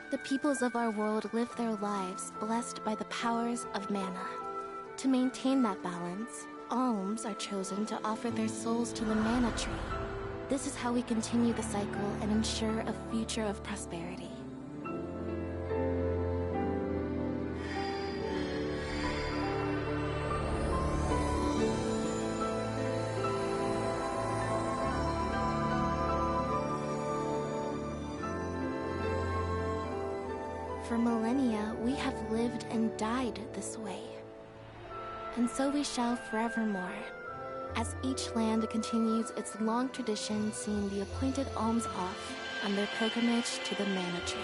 The peoples of our world live their lives blessed by the powers of mana. To maintain that balance, alms are chosen to offer their souls to the mana tree. This is how we continue the cycle and ensure a future of prosperity. For millennia, we have lived and died this way. And so we shall forevermore, as each land continues its long tradition seeing the appointed alms off on their pilgrimage to the Mana Tree.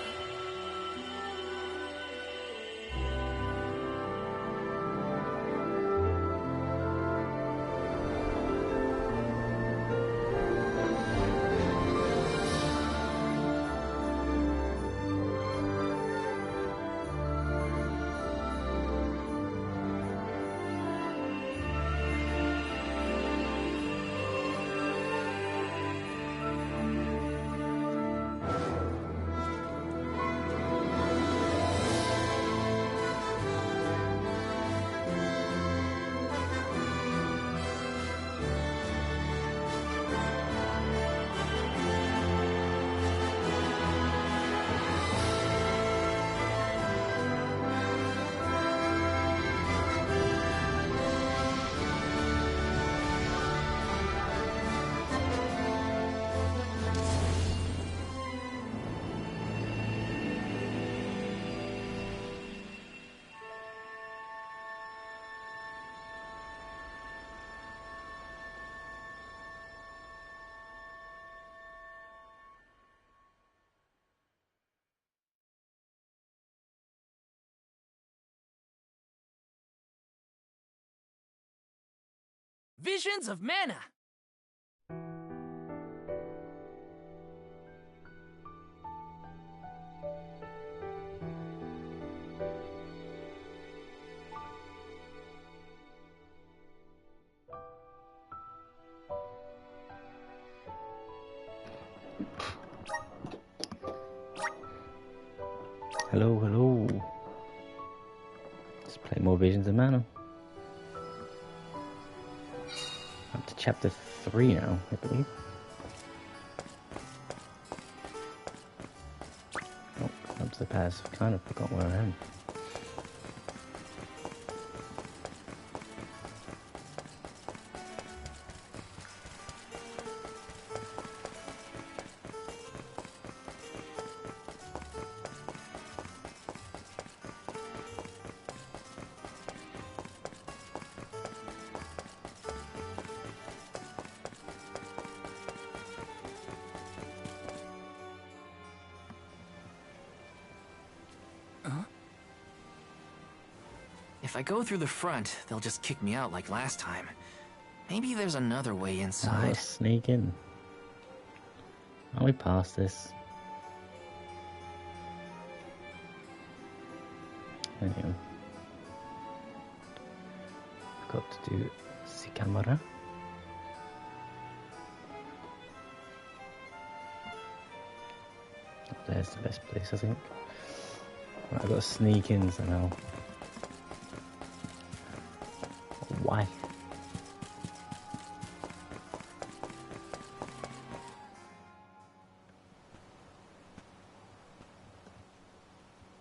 Visions of Mana! Hello, hello. Let's play more Visions of Mana. Up to chapter 3 now, I believe. Oh, up to the pass. Kind of forgot where I am. If I go through the front, they'll just kick me out like last time. Maybe there's another way Oh, inside. let's sneak in. Are we past this? There you go. Got to do Sycamora. There's the best place, I think. Right, I've got to sneak in somehow. Why?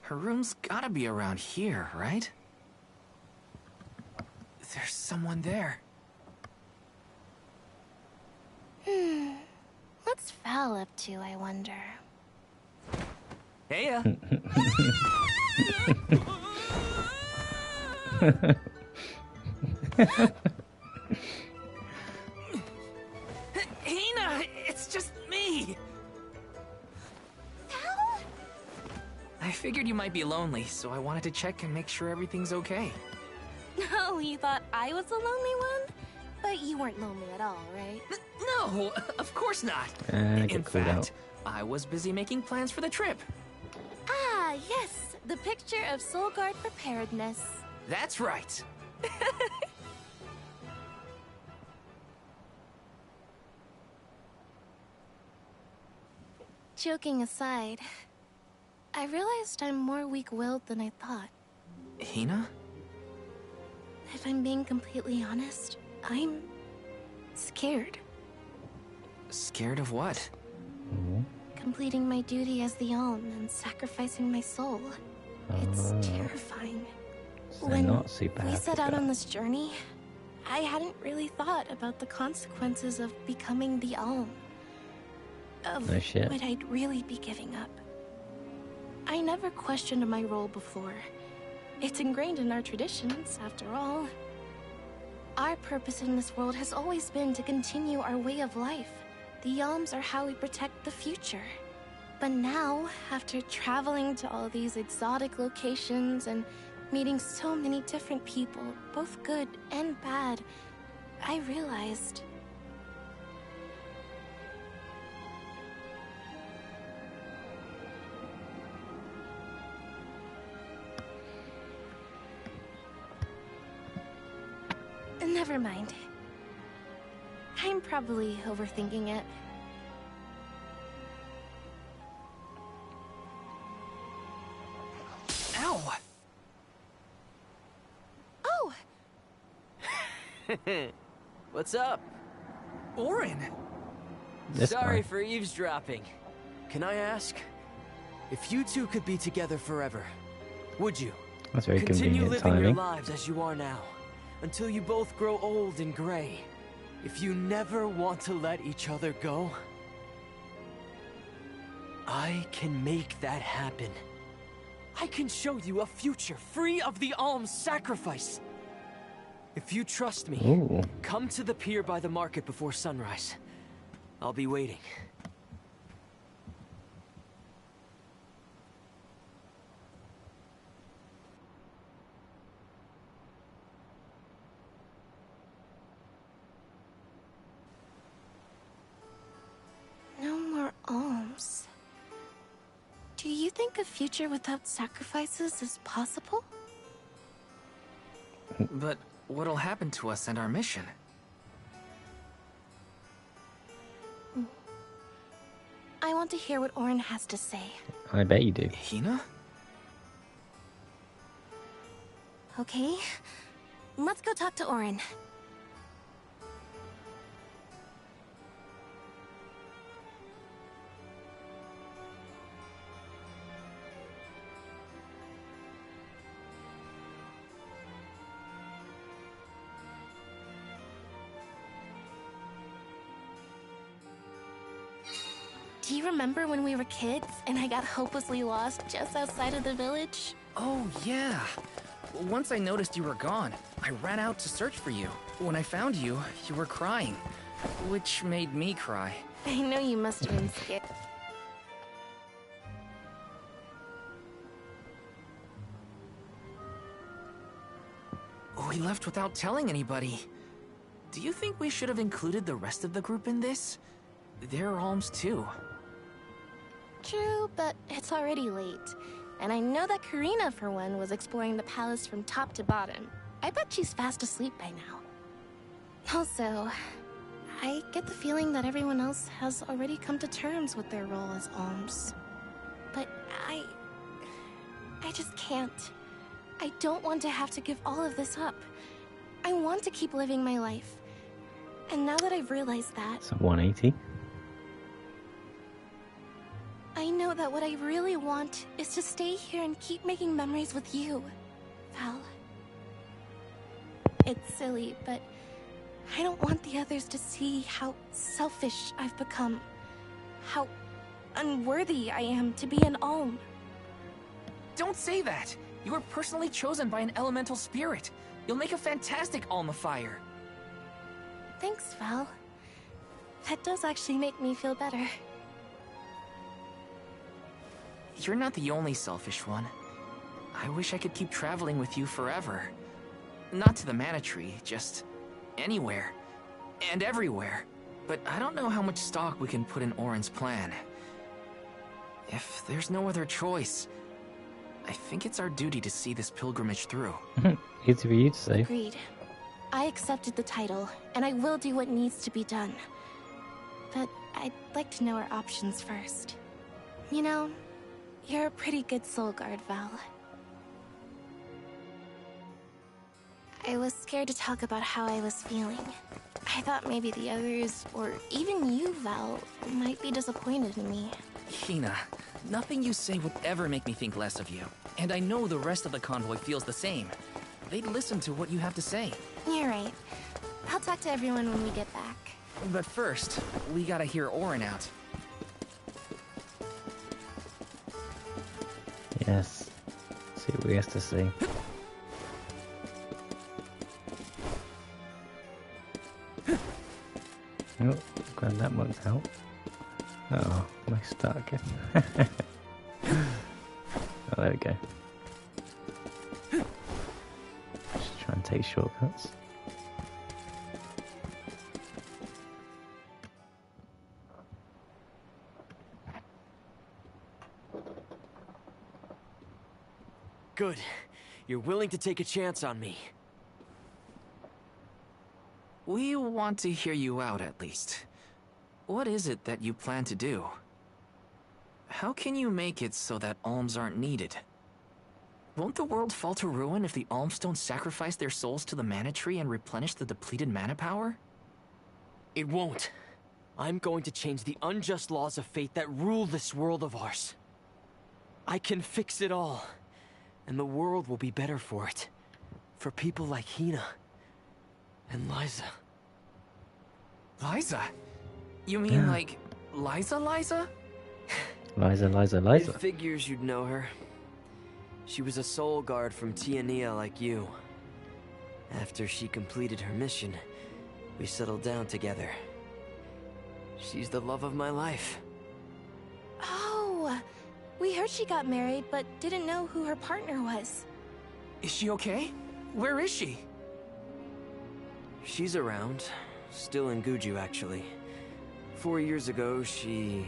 Her room's gotta be around here, right? There's someone there. What's Val up to, I wonder? Heya! Hina! It's just me! Val? I figured you might be lonely, so I wanted to check and make sure everything's okay. Oh, you thought I was the lonely one? But you weren't lonely at all, right? No, of course not. Get In called out. fact, I was busy making plans for the trip. Ah, yes. The picture of Soul Guard preparedness. That's right. Joking aside, I realized I'm more weak-willed than I thought. Hina? If I'm being completely honest, I'm scared. Scared of what? Completing my duty as the Alm and sacrificing my soul. It's terrifying. So When not super we happy set out about on this journey, I hadn't really thought about the consequences of becoming the Alm. Of No shit. what I'd really be giving up. I never questioned my role before. It's ingrained in our traditions, after all. Our purpose in this world has always been to continue our way of life. The Alms are how we protect the future. But now, after traveling to all these exotic locations and meeting so many different people, both good and bad, I realized... Never mind. I'm probably overthinking it. Ow! Oh! What's up? Auron! This Sorry guy. for eavesdropping. Can I ask? If you two could be together forever, would you? That's very Continue convenient living your timing. lives as you are now, until you both grow old and gray. If you never want to let each other go, I can make that happen. I can show you a future free of the Alm's sacrifice. If you trust me, Ooh. come to the pier by the market before sunrise. I'll be waiting. No more alms. Do you think a future without sacrifices is possible? But what'll happen to us and our mission? I want to hear what Auron has to say. I bet you do. Hina? Okay? Let's go talk to Auron. Do you remember when we were kids and I got hopelessly lost just outside of the village? Oh, yeah. Once I noticed you were gone, I ran out to search for you. When I found you, you were crying, which made me cry. I know you must have been scared. We left without telling anybody. Do you think we should have included the rest of the group in this? They're alms too. True, but it's already late. And I know that Karina, for one, was exploring the palace from top to bottom. I bet she's fast asleep by now. Also, I get the feeling that everyone else has already come to terms with their role as alms. But I just can't. I don't want to have to give all of this up. I want to keep living my life. And now that I've realized that, So 180. I know that what I really want is to stay here and keep making memories with you, Val. It's silly, but I don't want the others to see how selfish I've become. How unworthy I am to be an alm. Don't say that! You were personally chosen by an elemental spirit. You'll make a fantastic Alma Fire. Thanks, Val. That does actually make me feel better. You're not the only selfish one. I wish I could keep traveling with you forever. Not to the Mana Tree, just anywhere. And everywhere. But I don't know how much stock we can put in Auron's plan. If there's no other choice, I think it's our duty to see this pilgrimage through. Easy for you to say. Agreed. I accepted the title, and I will do what needs to be done. But I'd like to know our options first. You know, You're a pretty good soul guard, Val. I was scared to talk about how I was feeling. I thought maybe the others, or even you, Val, might be disappointed in me. Hina, nothing you say would ever make me think less of you. And I know the rest of the convoy feels the same. They'd listen to what you have to say. You're right. I'll talk to everyone when we get back. But first, we gotta hear Auron out. Yes. See what he has to say. Oh, glad that worked out. Oh, am I stuck? Oh, there we go. Just try and take shortcuts. Good. You're willing to take a chance on me. We want to hear you out, at least. What is it that you plan to do? How can you make it so that alms aren't needed? Won't the world fall to ruin if the alms don't sacrifice their souls to the mana tree and replenish the depleted mana power? It won't. I'm going to change the unjust laws of fate that rule this world of ours. I can fix it all, and the world will be better for it. For people like Hina. And Liza. Liza? You mean like Liza? Liza. It figures you'd know her. She was a soul guard from Tiania like you. After she completed her mission, we settled down together. She's the love of my life. Oh, we heard she got married, but didn't know who her partner was. Is she okay? Where is she? She's around. Still in Guju, actually. 4 years ago, she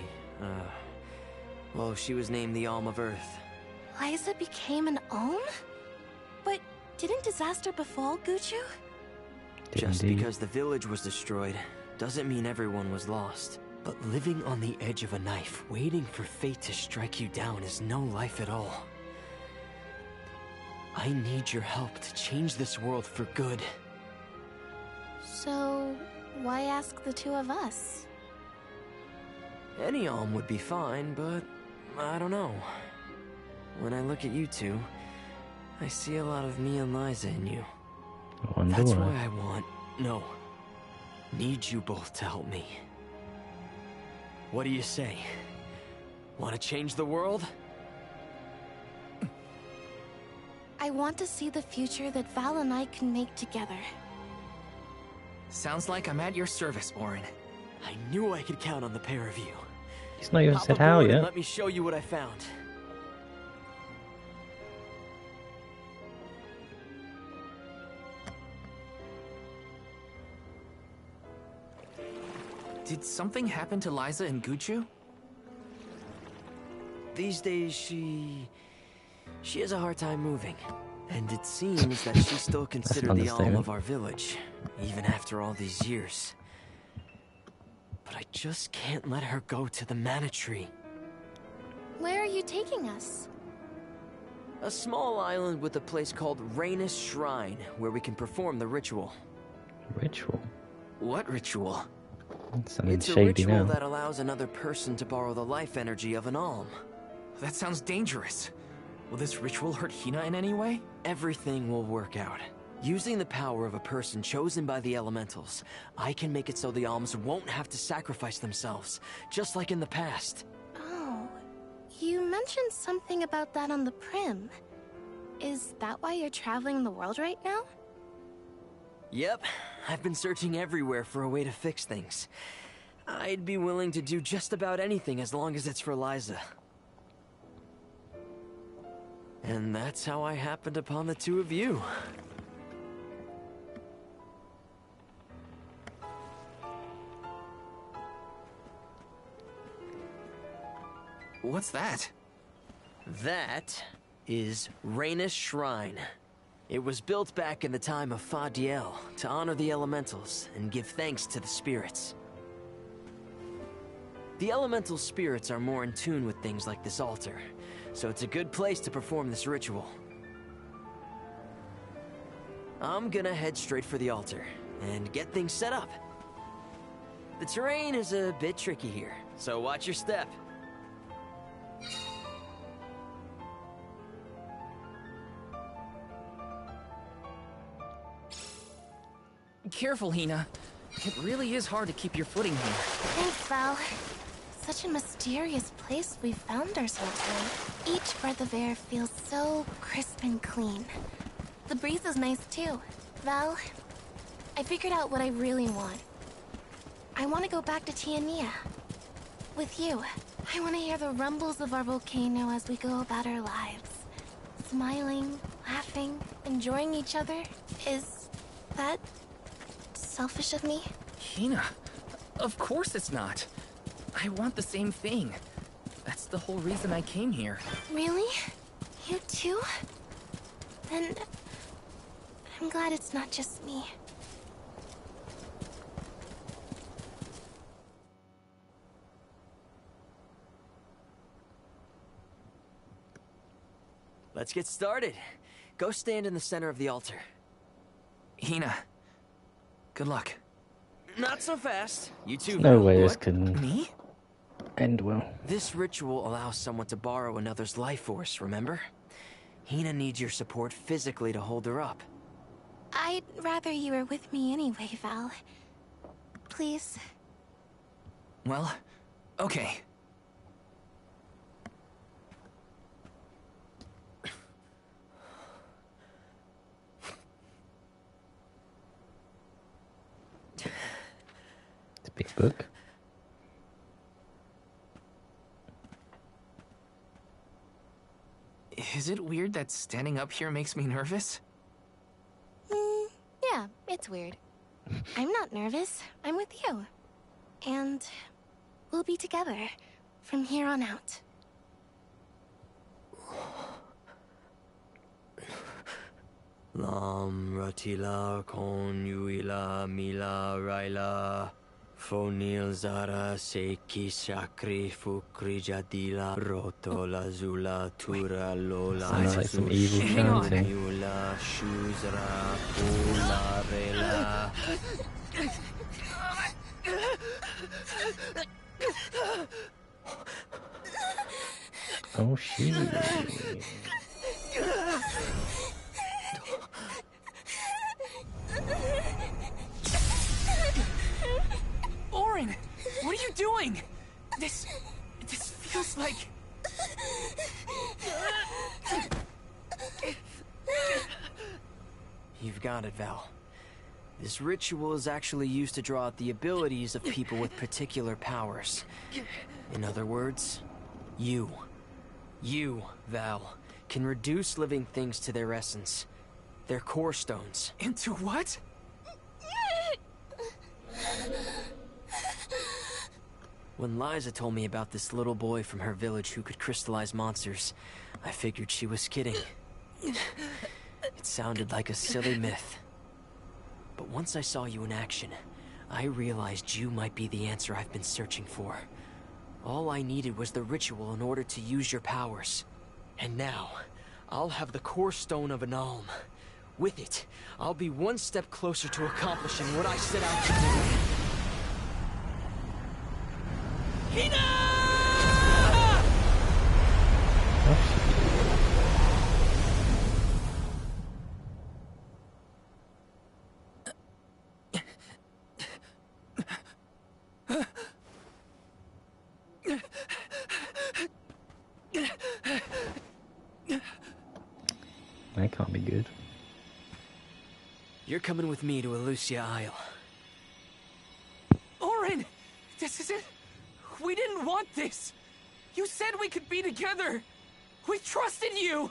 was named the Alm of Earth. Liza became an Alm? But didn't disaster befall Guju? Just because the village was destroyed, doesn't mean everyone was lost. But living on the edge of a knife, waiting for fate to strike you down is no life at all. I need your help to change this world for good. So, why ask the two of us? Any alm would be fine, but I don't know. When I look at you two, I see a lot of me and Liza in you. That's why I need you both to help me. What do you say? Want to change the world? I want to see the future that Val and I can make together. Sounds like I'm at your service, Auron. I knew I could count on the pair of you. He's not even Hop said how aboard and yet. let me show you what I found. Did something happen to Liza in Guju? These days, she has a hard time moving. And it seems that she's still considered the alm of our village, even after all these years. But I just can't let her go to the mana tree. Where are you taking us? A small island with a place called Rhaenys Shrine, where we can perform the ritual. Ritual? What ritual? Something it's a shady ritual now. that allows another person to borrow the life energy of an alm. That sounds dangerous. Will this ritual hurt Hina in any way? Everything will work out. Using the power of a person chosen by the elementals, I can make it so the alms won't have to sacrifice themselves, just like in the past. Oh, you mentioned something about that on the Prim. Is that why you're traveling the world right now? Yep, I've been searching everywhere for a way to fix things. I'd be willing to do just about anything as long as it's for Liza. And that's how I happened upon the two of you. What's that? That is Rhaenys Shrine. It was built back in the time of Fadiel to honor the elementals and give thanks to the spirits. The elemental spirits are more in tune with things like this altar, so it's a good place to perform this ritual. I'm gonna head straight for the altar and get things set up. The terrain is a bit tricky here, so watch your step. Careful, Hina. It really is hard to keep your footing here. Thanks, Val. Such a mysterious place we found ourselves in. Each breath of air feels so crisp and clean. The breeze is nice too. Val, I figured out what I really want. I want to go back to Tiania. With you. I want to hear the rumbles of our volcano as we go about our lives. Smiling, laughing, enjoying each other. Is that selfish of me? Hina, of course it's not. I want the same thing. That's the whole reason I came here. Really? You too? Then I'm glad it's not just me. Let's get started. Go stand in the center of the altar. Hina, good luck. Not so fast. You too. No way What? this can Me? end well. This ritual allows someone to borrow another's life force, remember? Hina needs your support physically to hold her up. I'd rather you were with me anyway, Val. Please. Well, okay. It's a big book. Is it weird that standing up here makes me nervous? Yeah, it's weird. I'm not nervous. I'm with you. And we'll be together from here on out. Lam ratila kon yuila mila raila fonil zara seki sakri fukri jadila roto la zula tura lola Sounds like some evil Hang on. chanting. yula shuzra pula rela. Oh shit. Orin, what are you doing? This feels like... You've got it, Val. This ritual is actually used to draw out the abilities of people with particular powers. In other words, you, Val, can reduce living things to their essence, their core stones. Into what? When Liza told me about this little boy from her village who could crystallize monsters, I figured she was kidding. It sounded like a silly myth. But once I saw you in action, I realized you might be the answer I've been searching for. All I needed was the ritual in order to use your powers. And now, I'll have the core stone of an Alm. With it, I'll be one step closer to accomplishing what I set out to do. Hina! That can't be good. You're coming with me to Elucia Isle. Orin! This isn't... We didn't want this! You said we could be together! We trusted you!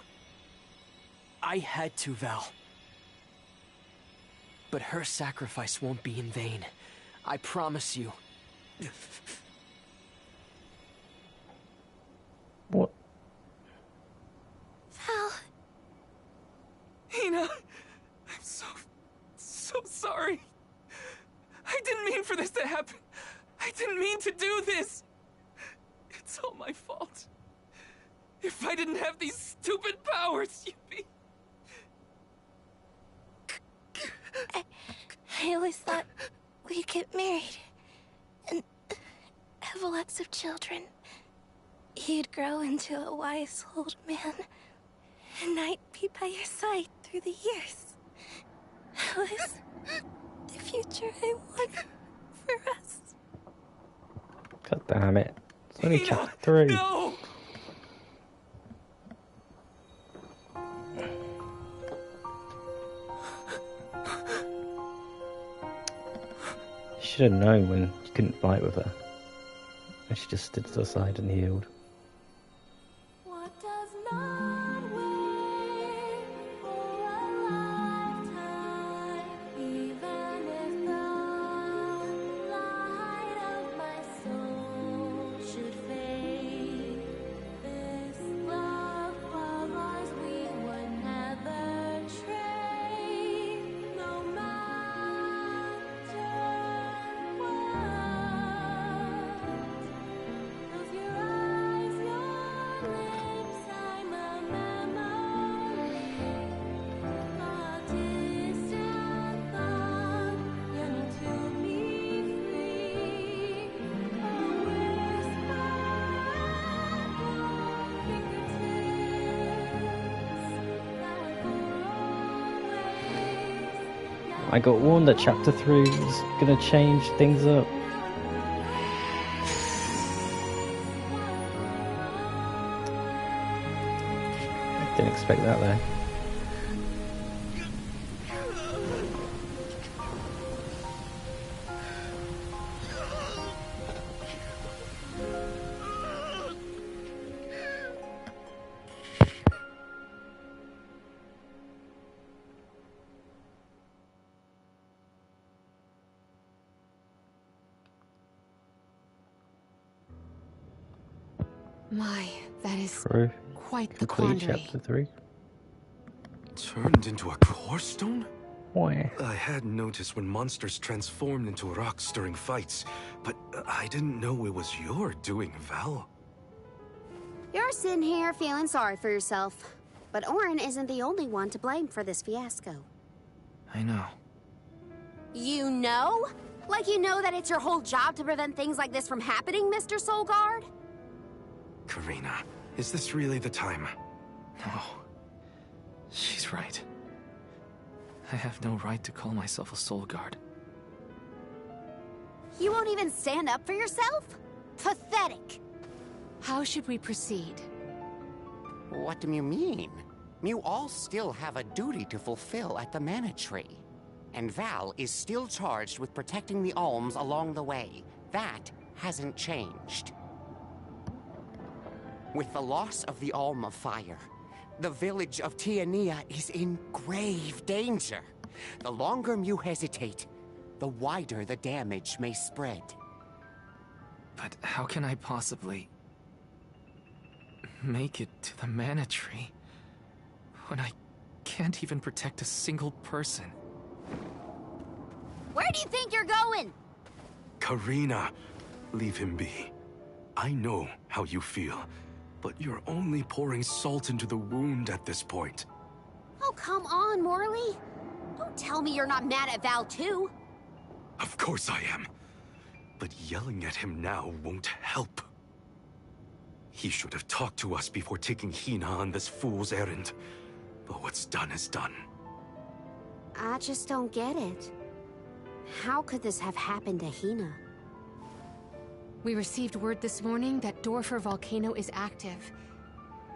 I had to, Val. But her sacrifice won't be in vain. I promise you. What? Val, Hina, I'm so sorry. I didn't mean for this to happen. I didn't mean to do this. If I didn't have these stupid powers, you'd be... I always thought we'd get married and have lots of children. You'd grow into a wise old man, and I'd be by your side through the years. That was the future I wanted for us. God damn it. It's only chapter 3. No! You should have known when you couldn't fight with her. And she just stood to the side and healed. What does not wait for a lifetime, even if the light of my soul should fade. This love of ours we would never trade, no matter what. Close your eyes, your lips, I'm a memory. A distant thought, yearning to be free. A whisper at your fingertips. I got warned that chapter 3 was gonna change things up. Didn't expect that though. My, that is True. quite the Complete quandary. chapter 3. Turned into a core stone? Why? I had noticed when monsters transformed into rocks during fights, but I didn't know it was your doing, Val. You're sitting here feeling sorry for yourself. But Auron isn't the only one to blame for this fiasco. I know. You know? Like you know that it's your whole job to prevent things like this from happening, Mr. Soulguard? Karina, is this really the time? No. She's right. I have no right to call myself a soul guard. You won't even stand up for yourself? Pathetic. How should we proceed? What do you mean? You all still have a duty to fulfill at the Mana Tree. And Val is still charged with protecting the Alms along the way. That hasn't changed. With the loss of the Alm of Fire, the village of Tiania is in grave danger. The longer you hesitate, the wider the damage may spread. But how can I possibly make it to the Mana Tree when I can't even protect a single person? Where do you think you're going? Karina, leave him be. I know how you feel, but you're only pouring salt into the wound at this point. Oh, come on, Morley. Don't tell me you're not mad at Val, too. Of course I am. But yelling at him now won't help. He should have talked to us before taking Hina on this fool's errand. But what's done is done. I just don't get it. How could this have happened to Hina? We received word this morning that Dorfer Volcano is active.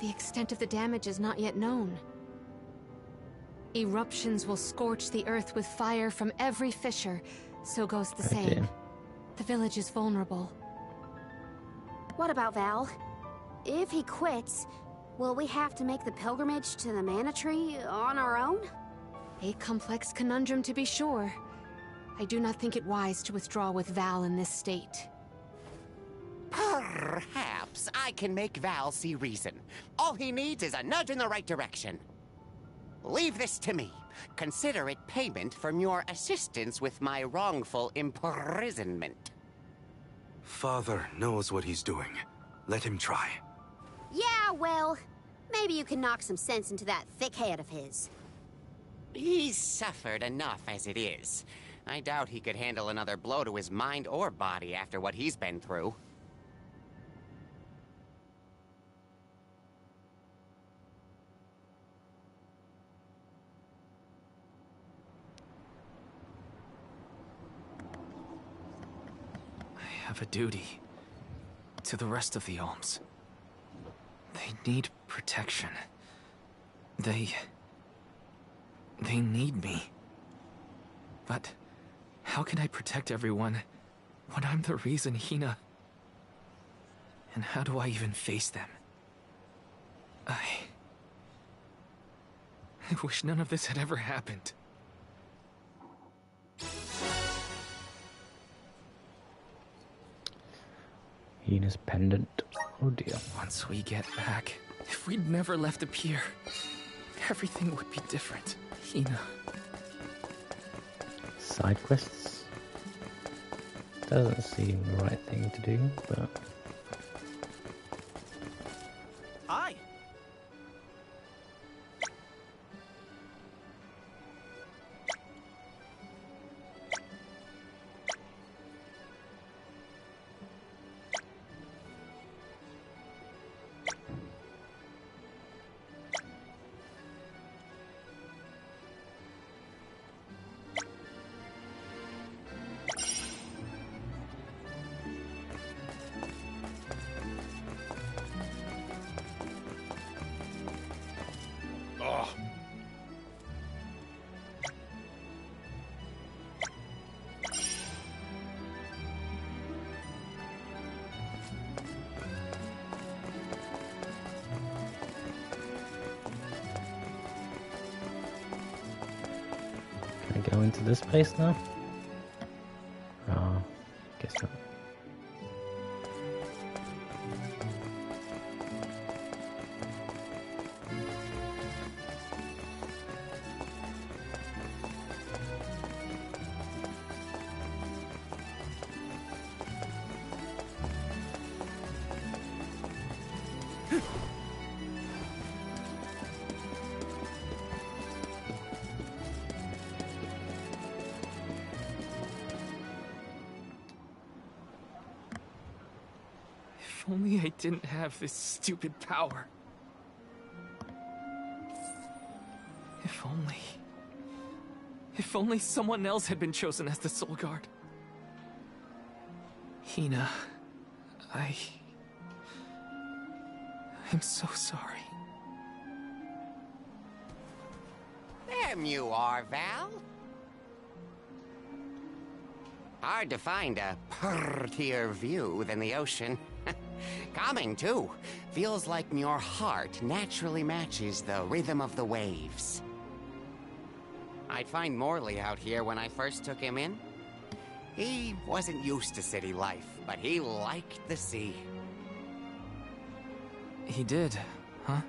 The extent of the damage is not yet known. Eruptions will scorch the earth with fire from every fissure, so goes the saying. dear. The village is vulnerable. What about Val? If he quits, will we have to make the pilgrimage to the Mana Tree on our own? A complex conundrum to be sure. I do not think it wise to withdraw with Val in this state. Perhaps I can make Val see reason. All he needs is a nudge in the right direction. Leave this to me. Consider it payment from your assistance with my wrongful imprisonment. Father knows what he's doing. Let him try. Yeah, well, maybe you can knock some sense into that thick head of his. He's suffered enough as it is. I doubt he could handle another blow to his mind or body after what he's been through. I have a duty to the rest of the Alms. They need protection. They need me. But how can I protect everyone when I'm the reason Hina... And how do I even face them? I wish none of this had ever happened. Hina's pendant. Oh dear. Once we get back, if we'd never left the pier, everything would be different. Hina. Side quests? Doesn't seem the right thing to do, but... Hi! Can I go into this place now? Oh, guess not. If only I didn't have this stupid power. If only someone else had been chosen as the Soul Guard. Hina, I'm so sorry. There you are, Val. Hard to find a prettier view than the ocean. Calming, too. Feels like your heart naturally matches the rhythm of the waves. I'd find Morley out here when I first took him in. He wasn't used to city life, but he liked the sea. He did, huh?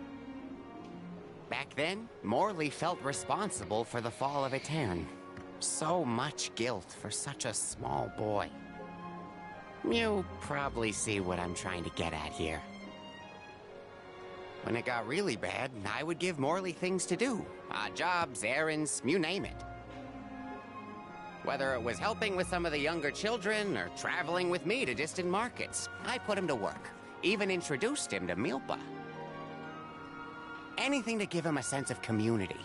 Back then, Morley felt responsible for the fall of Aetern. So much guilt for such a small boy. You probably see what I'm trying to get at here. When it got really bad, I would give Morley things to do. Odd jobs, errands, you name it. Whether it was helping with some of the younger children or traveling with me to distant markets, I put him to work. Even introduced him to Milpa. Anything to give him a sense of community.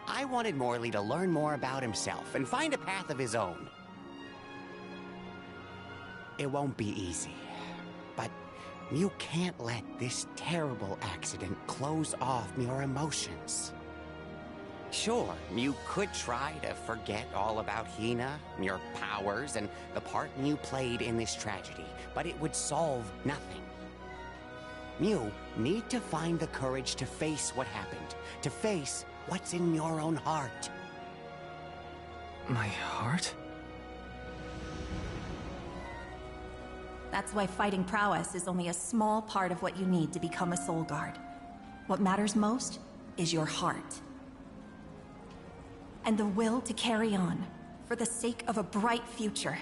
I wanted Morley to learn more about himself and find a path of his own. It won't be easy, but you can't let this terrible accident close off your emotions. Sure, you could try to forget all about Hina, your powers, and the part you played in this tragedy, but it would solve nothing. You need to find the courage to face what happened, to face what's in your own heart. My heart? That's why fighting prowess is only a small part of what you need to become a Soul Guard. What matters most is your heart. And the will to carry on, for the sake of a bright future.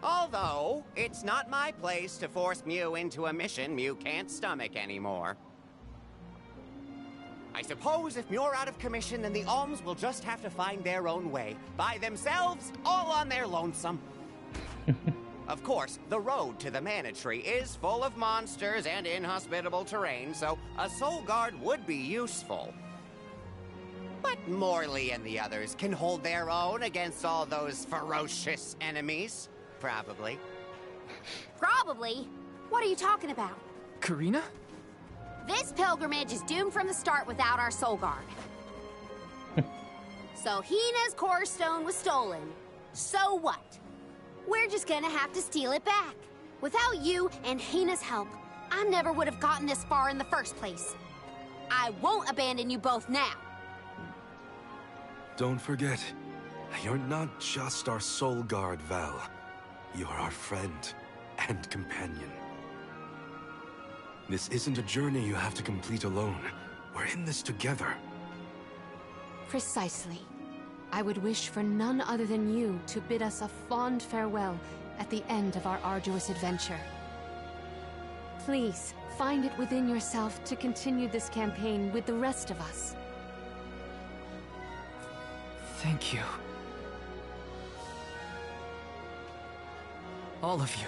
Although, it's not my place to force Mew into a mission Mew can't stomach anymore. I suppose if Muir out of commission, then the Alms will just have to find their own way. By themselves, all on their lonesome. Of course, the road to the Mana Tree is full of monsters and inhospitable terrain, so a Soul Guard would be useful. But Morley and the others can hold their own against all those ferocious enemies. Probably. Probably? What are you talking about? Karina? This pilgrimage is doomed from the start without our Soul Guard. So Hina's Core Stone was stolen. So what? We're just gonna have to steal it back. Without you and Hina's help, I never would have gotten this far in the first place. I won't abandon you both now. Don't forget, you're not just our Soul Guard, Val. You're our friend and companion. This isn't a journey you have to complete alone. We're in this together. Precisely. I would wish for none other than you to bid us a fond farewell at the end of our arduous adventure. Please, find it within yourself to continue this campaign with the rest of us. Thank you. All of you.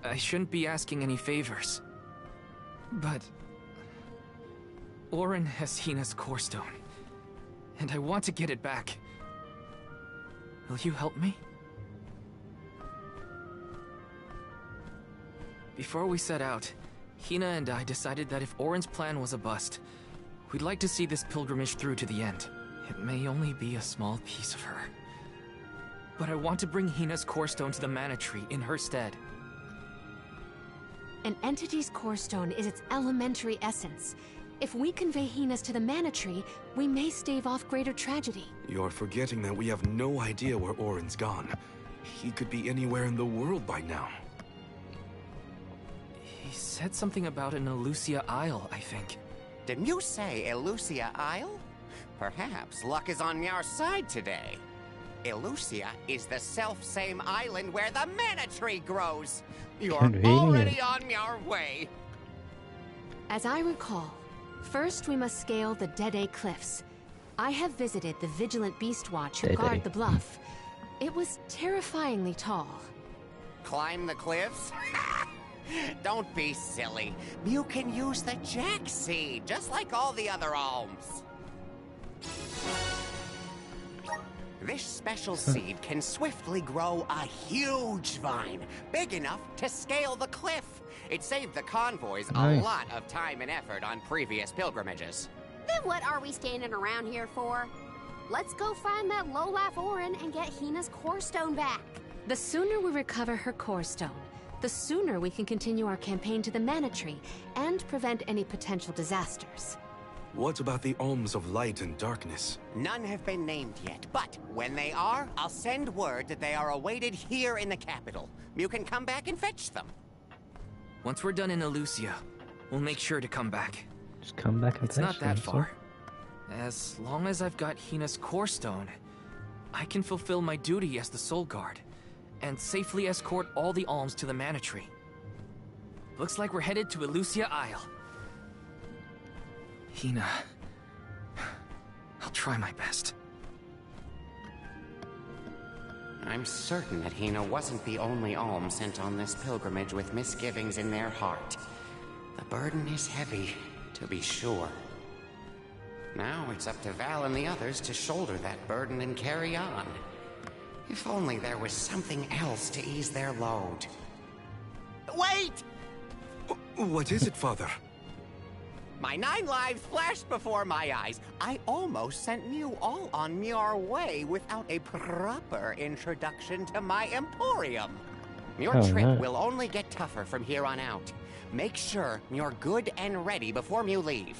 I shouldn't be asking any favors, but Auron has Hina's Core Stone, and I want to get it back. Will you help me? Before we set out, Hina and I decided that if Auron's plan was a bust, we'd like to see this pilgrimage through to the end. It may only be a small piece of her, but I want to bring Hina's Core Stone to the Mana Tree in her stead. An entity's Core Stone is its elementary essence. If we convey Hina's to the Mana Tree, we may stave off greater tragedy. You're forgetting that we have no idea where Auron's gone. He could be anywhere in the world by now. He said something about an Elusia Isle, I think. Didn't you say Elusia Isle? Perhaps luck is on your side today. Elusia is the self-same island where the Mana Tree grows. You're already on your way. As I recall, first we must scale the Dede Cliffs. I have visited the Vigilant Beast Watch who guard the bluff. It was terrifyingly tall. Climb the cliffs? Don't be silly. You can use the Jack Seed, just like all the other alms. This special seed can swiftly grow a huge vine, big enough to scale the cliff. It saved the convoys a lot of time and effort on previous pilgrimages. Then what are we standing around here for? Let's go find that lowlife Auron and get Hina's Core Stone back. The sooner we recover her Core Stone, the sooner we can continue our campaign to the Mana Tree and prevent any potential disasters. What about the Alms of Light and Darkness? None have been named yet, but when they are, I'll send word that they are awaited here in the capital. You can come back and fetch them. Once we're done in Elusia, we'll make sure to come back. Just come back and It's not that far. As long as I've got Hina's Core Stone, I can fulfill my duty as the Soul Guard and safely escort all the Alms to the Mana Tree. Looks like we're headed to Elusia Isle. Hina, I'll try my best. I'm certain that Hina wasn't the only alm sent on this pilgrimage with misgivings in their heart. The burden is heavy, to be sure. Now it's up to Val and the others to shoulder that burden and carry on. If only there was something else to ease their load. Wait! What is it, Father? My 9 lives flashed before my eyes. I almost sent Mew all on your way without a proper introduction to my Emporium. Your trip will only get tougher from here on out. Make sure you're good and ready before you leave.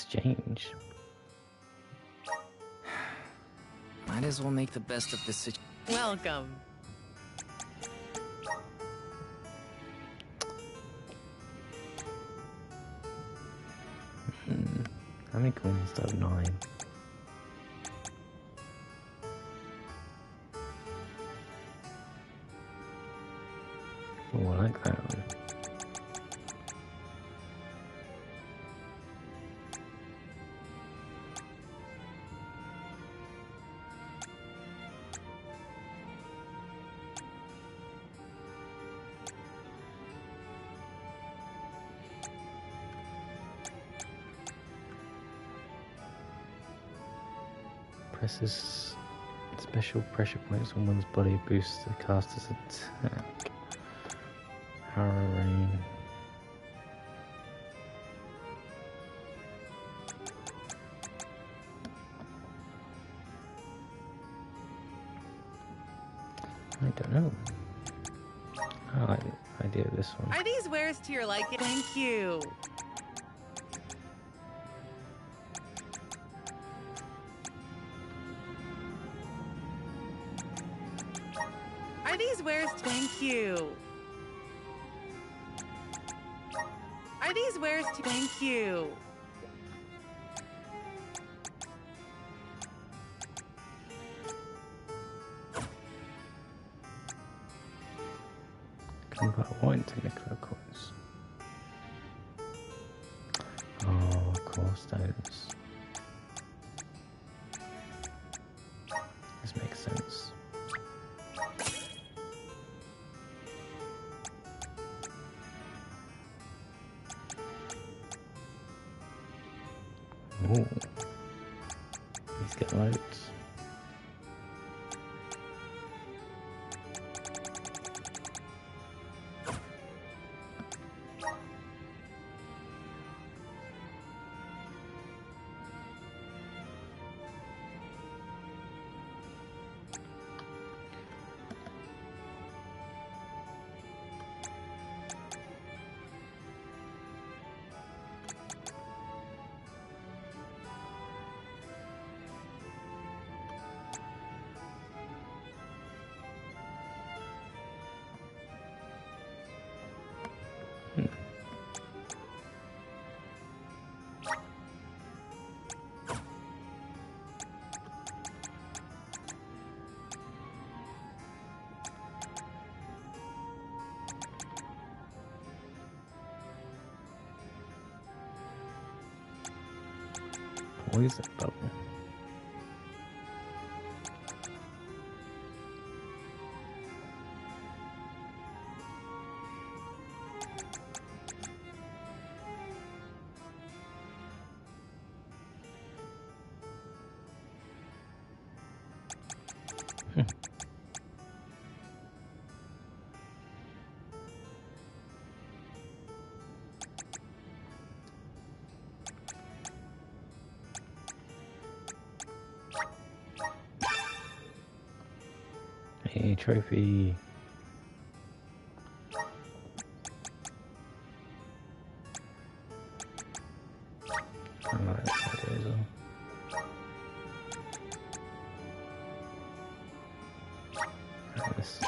exchange. Might as well make the best of this situation. Welcome. How many coins do I have? 9. Oh, I like that one. Presses special pressure points on one's body, boosts the caster's attack. Harrowing. I don't know. I like the idea of this one. Are these wares to your liking? Thank you. Are these wares? Thank you. Are these wares? Thank you. Convert white to nickel coins. Oh, core stones. This makes sense. Ooh. These get loads. Poison bubble. Hey, trophy. I like this idea as well. Like this.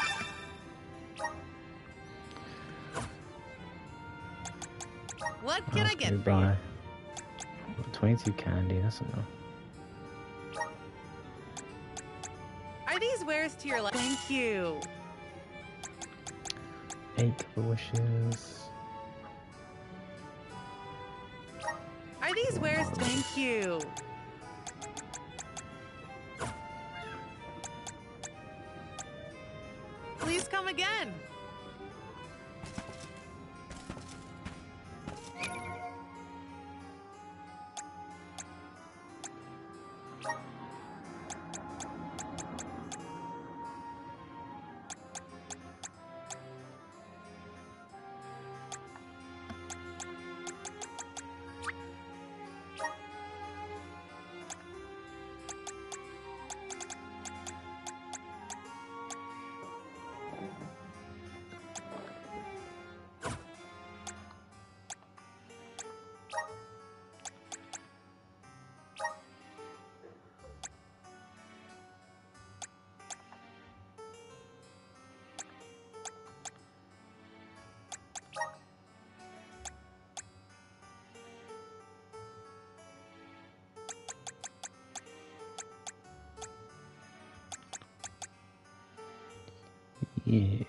What can I get for you? 22 candy, that's enough. Are these wares to your liking? Thank you. 8 cover wishes. Are these wares? Thank you. Please come again. Yeah.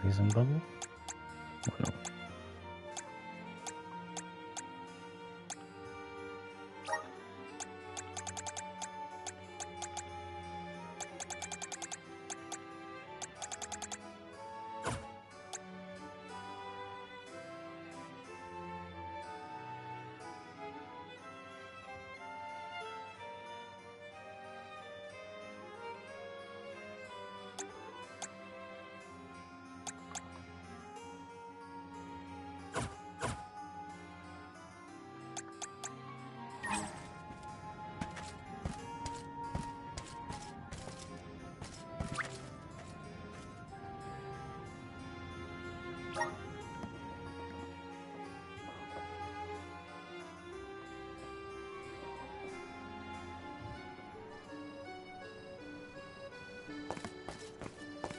Poison bubble? Why not?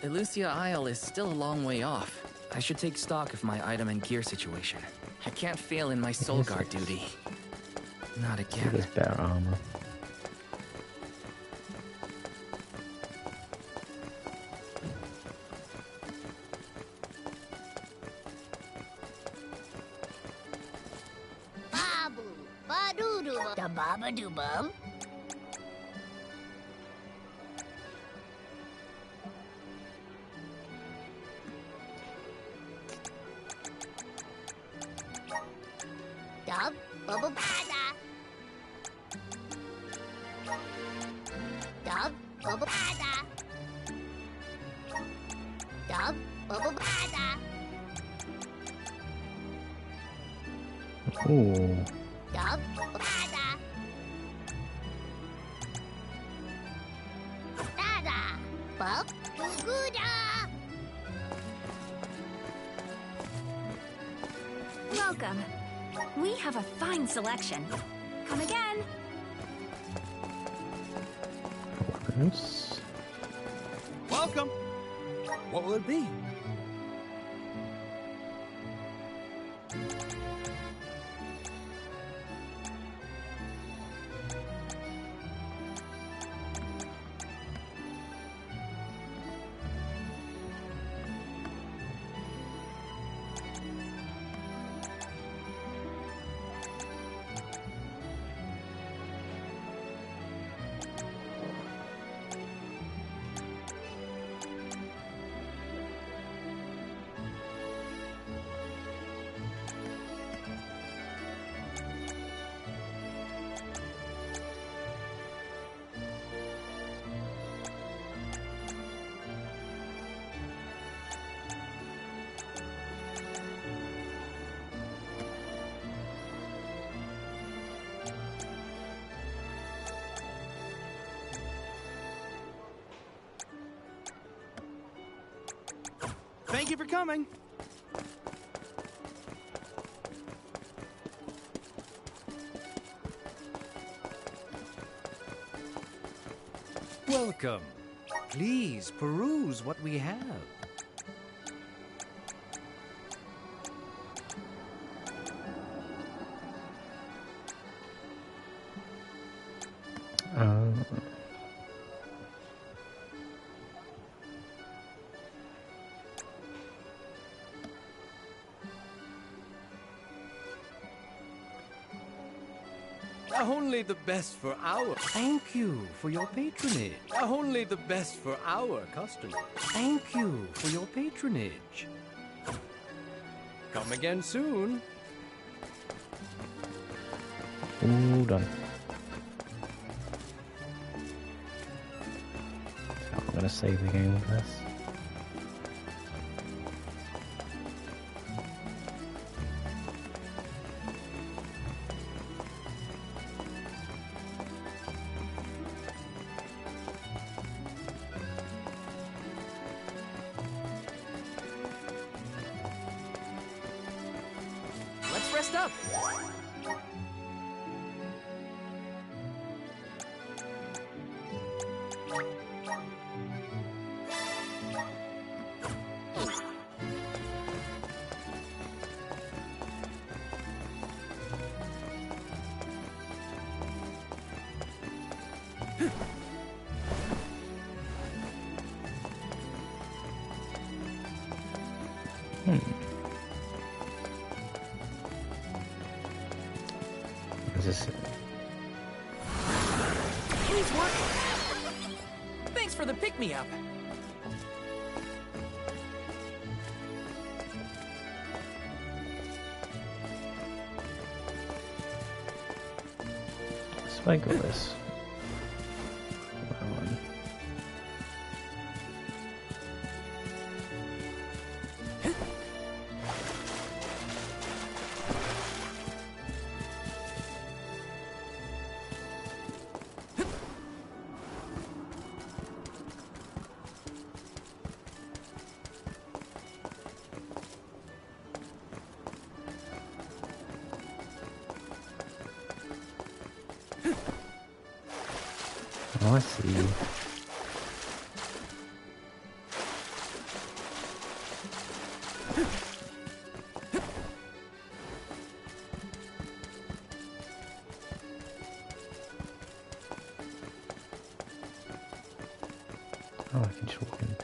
Elusia Isle is still a long way off. I should take stock of my item and gear situation. I can't fail in my soul guard duty. Not again. There's better armor. Babu, ba-doo-doo, da ba-ba-doo-bum. Dub, bubble bada. Dub, bubble bada. Dub, bubble bada. Ooh. Dub, bada. Dada, bub, goo-goo-da. Welcome. We have a fine selection. Come again. Weapons. Welcome. What will it be? Thank you for coming. Welcome. Please peruse what we have. Only the best for our... Thank you for your patronage. Only the best for our customers. Thank you for your patronage. Come again soon. Ooh, done. So I'm gonna save the game with this. Let's rest up. Pick me up. Spangle this. Oh, I see you. Oh, I can just walk in.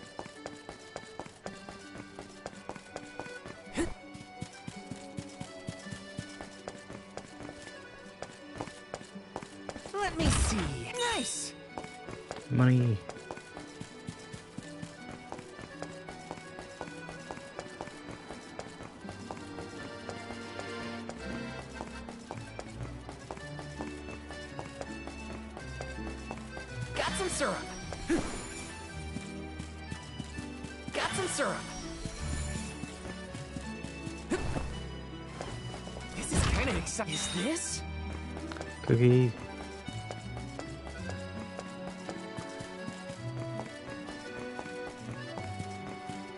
Let me see. Nice. Money. Got some syrup. Got some syrup. This is kind of exciting. Is this? Cookie.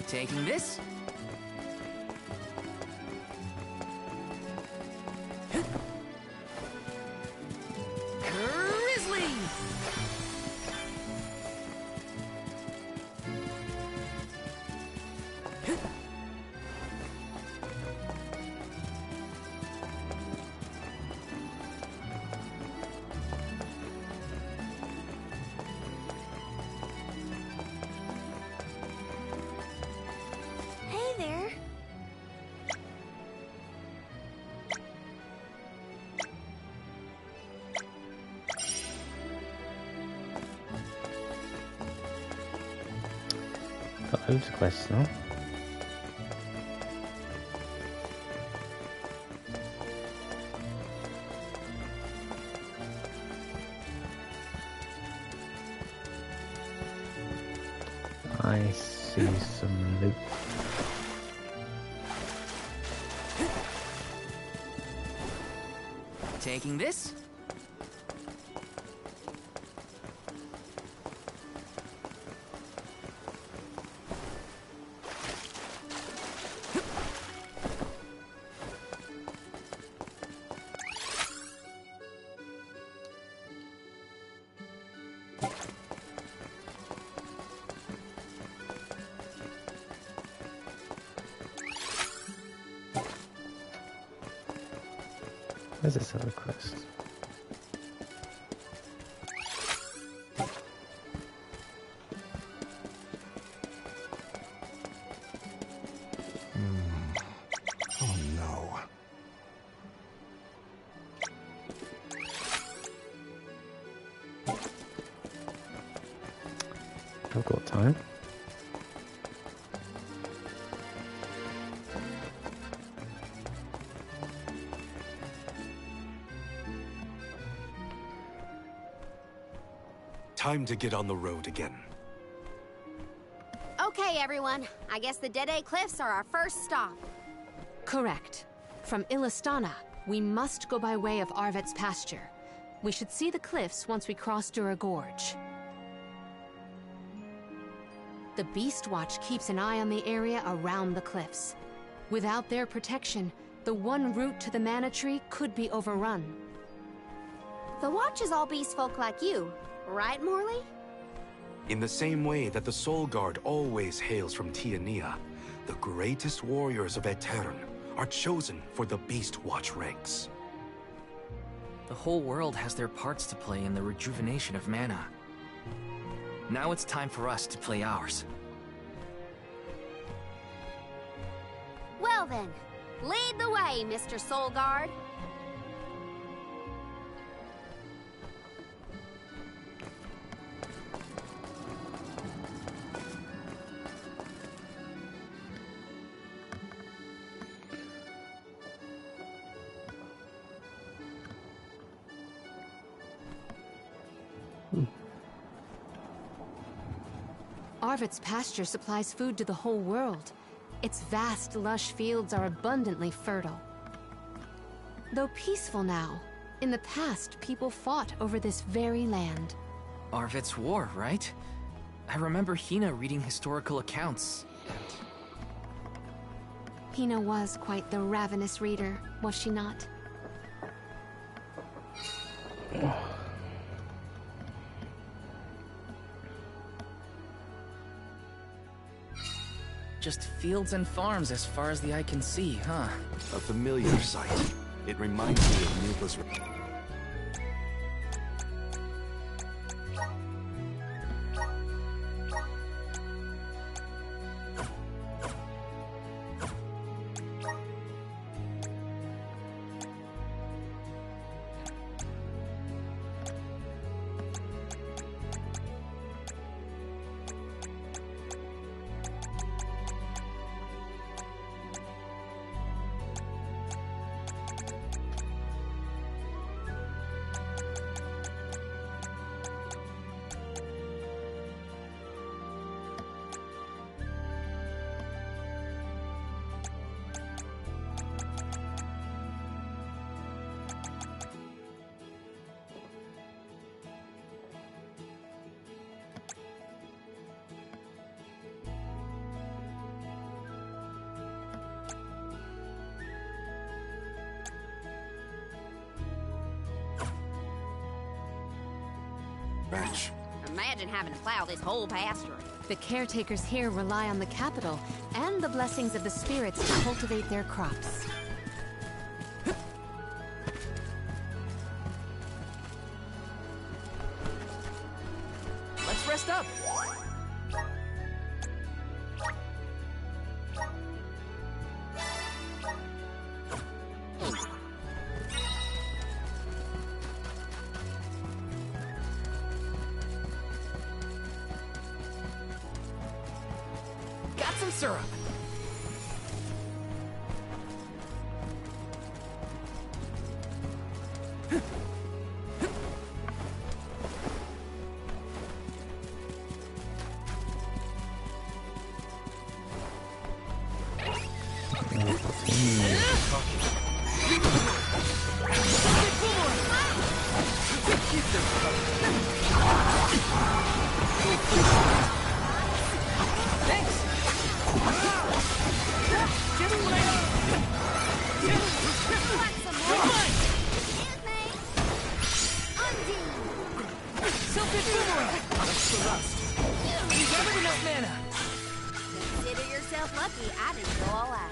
Taking this. Grizzly! Hey there. Got loads of quests now. I see some loot. Taking this. Where's this other quest? Oh no. I've got time. Time to get on the road again. Okay, everyone. I guess the Dead Cliffs are our first stop. Correct. From Illistana, we must go by way of Arvet's pasture. We should see the cliffs once we cross Dura Gorge. The Beast Watch keeps an eye on the area around the cliffs. Without their protection, the one route to the Mana Tree could be overrun. The Watch is all beast folk like you, right, Morley? In the same way that the Soul Guard always hails from Tiania, the greatest warriors of Aetern are chosen for the Beast Watch ranks. The whole world has their parts to play in the rejuvenation of mana. Now it's time for us to play ours. Well then, lead the way, Mr. Soul Guard. Arvid's pasture supplies food to the whole world. Its vast, lush fields are abundantly fertile. Though peaceful now, in the past, people fought over this very land. Arvid's War, right? I remember Hina reading historical accounts. Hina was quite the ravenous reader, was she not? Just fields and farms as far as the eye can see, huh? A familiar sight. It reminds me of needless... Branch. Imagine having to plow this whole pasture. The caretakers here rely on the capital and the blessings of the spirits to cultivate their crops. Let's rest up! Got some syrup! Consider yourself lucky I didn't go all out.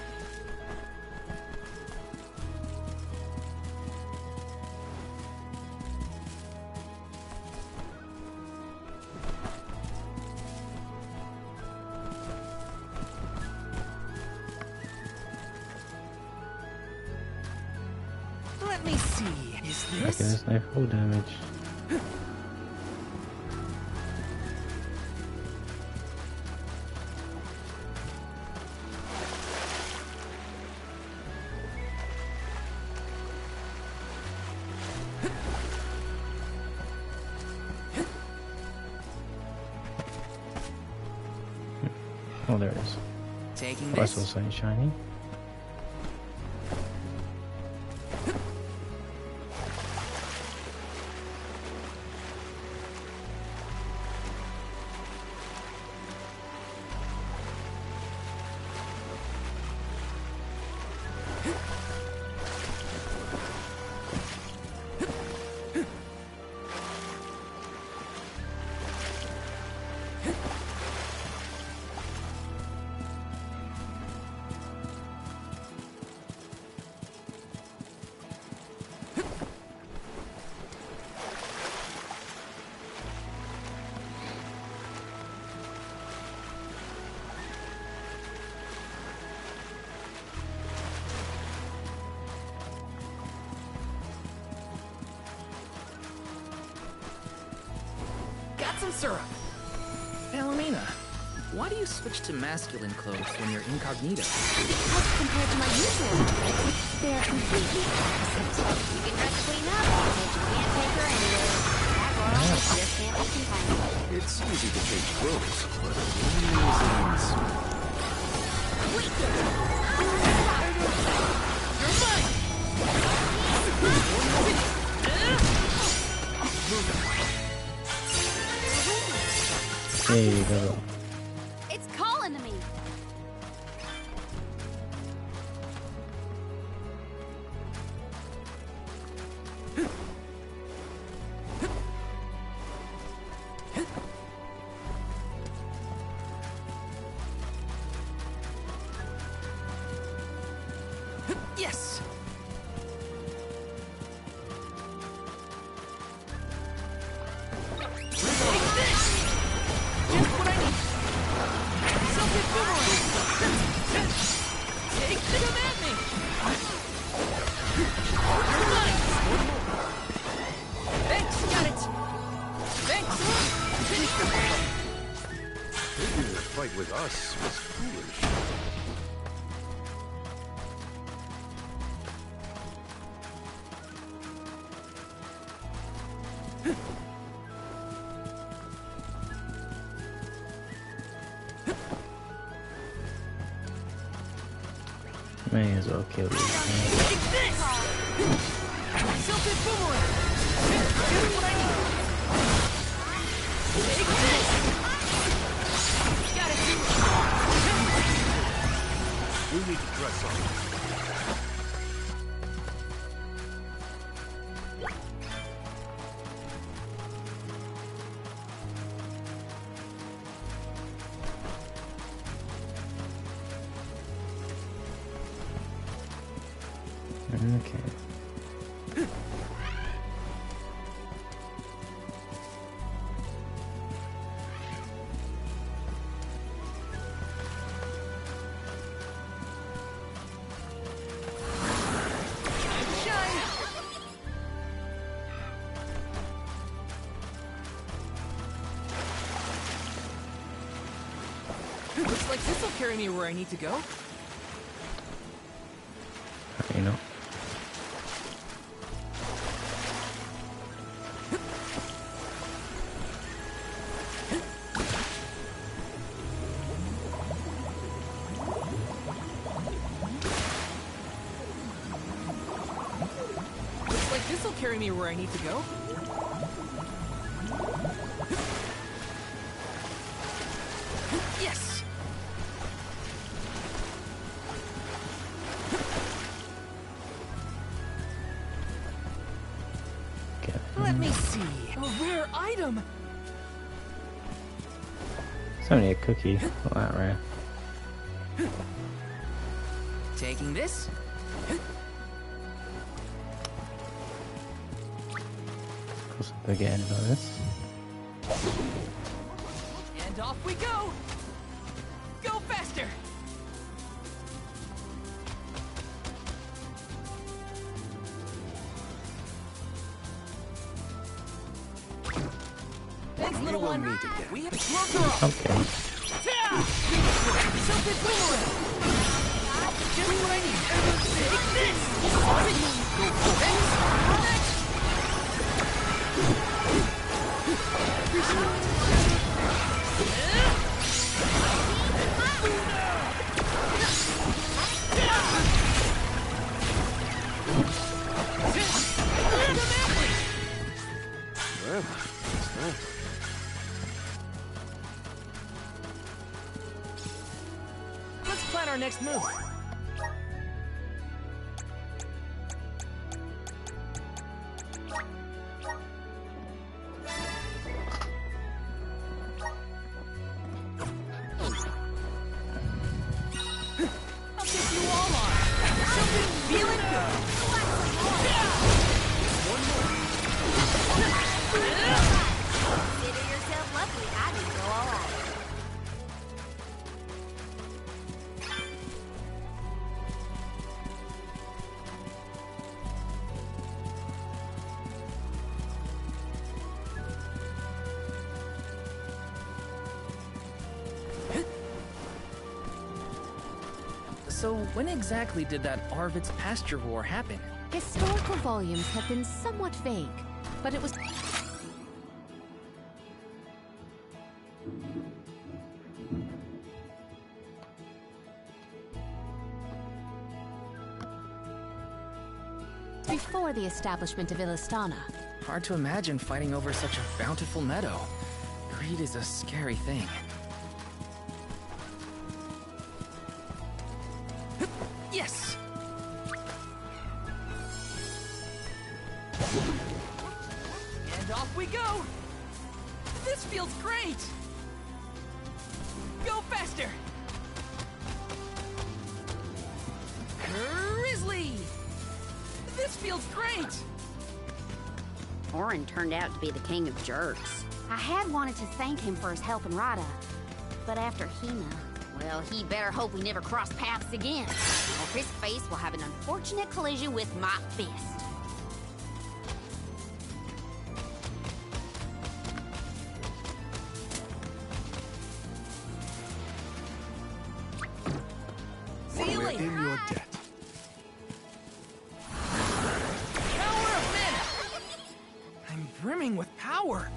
Let me see. Is Okay, this? there's no full damage. Oh, there it is. Taking Oh, that's this? also shiny. Got some syrup! Palomina, why do you switch to masculine clothes when you're incognito? Because compared to my usual outfits, they're completely opposite. You can dress the queen up, but you can't take her anywhere. That It's easy to change clothes, but There you go. It's calling to me. Yes! maybe the fight with us was foolish. May as well kill these things. We need to dress up. Okay. Looks like this'll carry me where I need to go. You know. Looks like this'll carry me where I need to go. Yes! Let me see. A rare item! It's only a cookie, not that rare. Taking this. Got some big end on this. And off we go! Go faster! Thanks, little one. We have closer off. Okay. Something boomerang. Just what I need. Take this. Go for it. Well, that's nice. Let's plan our next move. I'll take you all on. Something feeling good. One more. Consider yourself lucky I didn't go all out. So when exactly did that Arvid's pasture war happen? Historical volumes have been somewhat vague, but it was... before the establishment of Illistana. Hard to imagine fighting over such a bountiful meadow. Greed is a scary thing. Yes! And off we go! This feels great! Go faster! Grizzly! This feels great! Auron turned out to be the king of jerks. I had wanted to thank him for his help in Rada, but after Hina, well, he better hope we never cross paths again, or his face will have an unfortunate collision with my fist. See you later. In your debt. Power of mana! I'm brimming with power.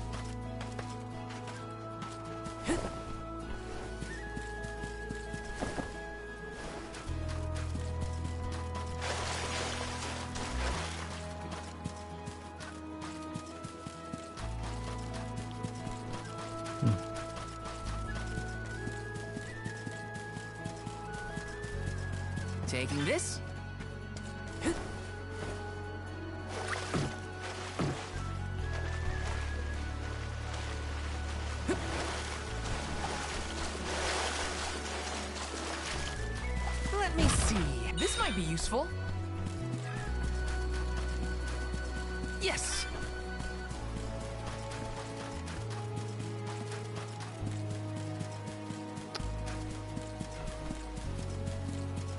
Taking this. Let me see. This might be useful. Yes.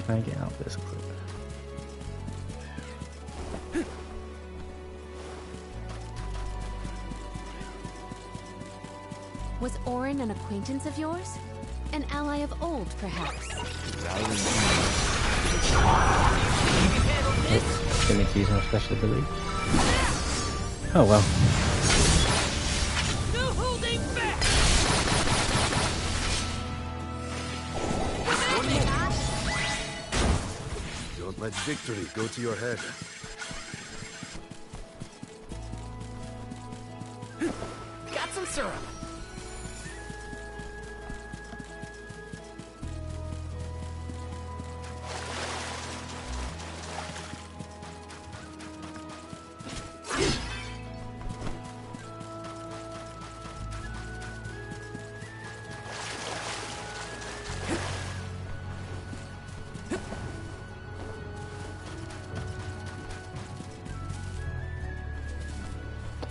Can I get out this clip? Was Auron an acquaintance of yours? An ally of old, perhaps? Can we use my special ability? Oh well. No holding back! Don't let victory go to your head. Got some syrup.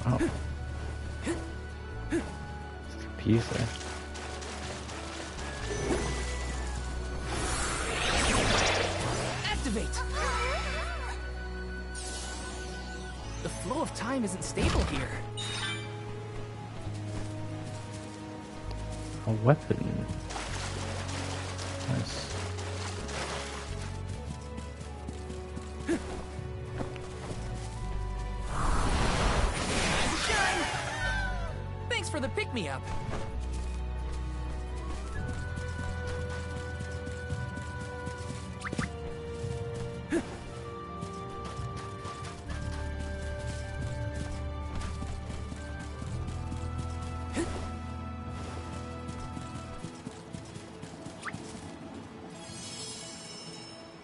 Oh. It's confused there. Activate! The flow of time isn't stable here. A weapon. Nice. Thanks for the pick-me-up.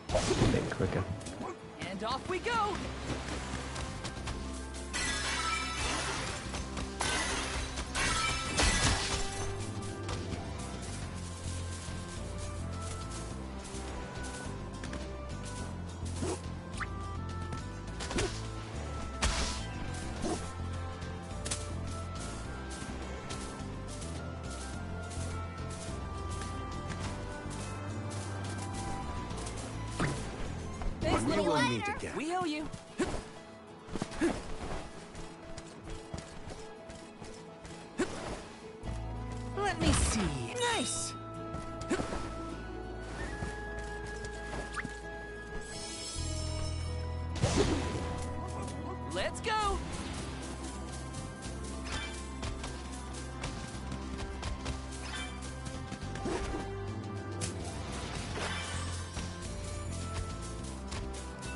A bit quicker. And off we go! We will meet again. We owe you. Let me see. Nice. Let's go.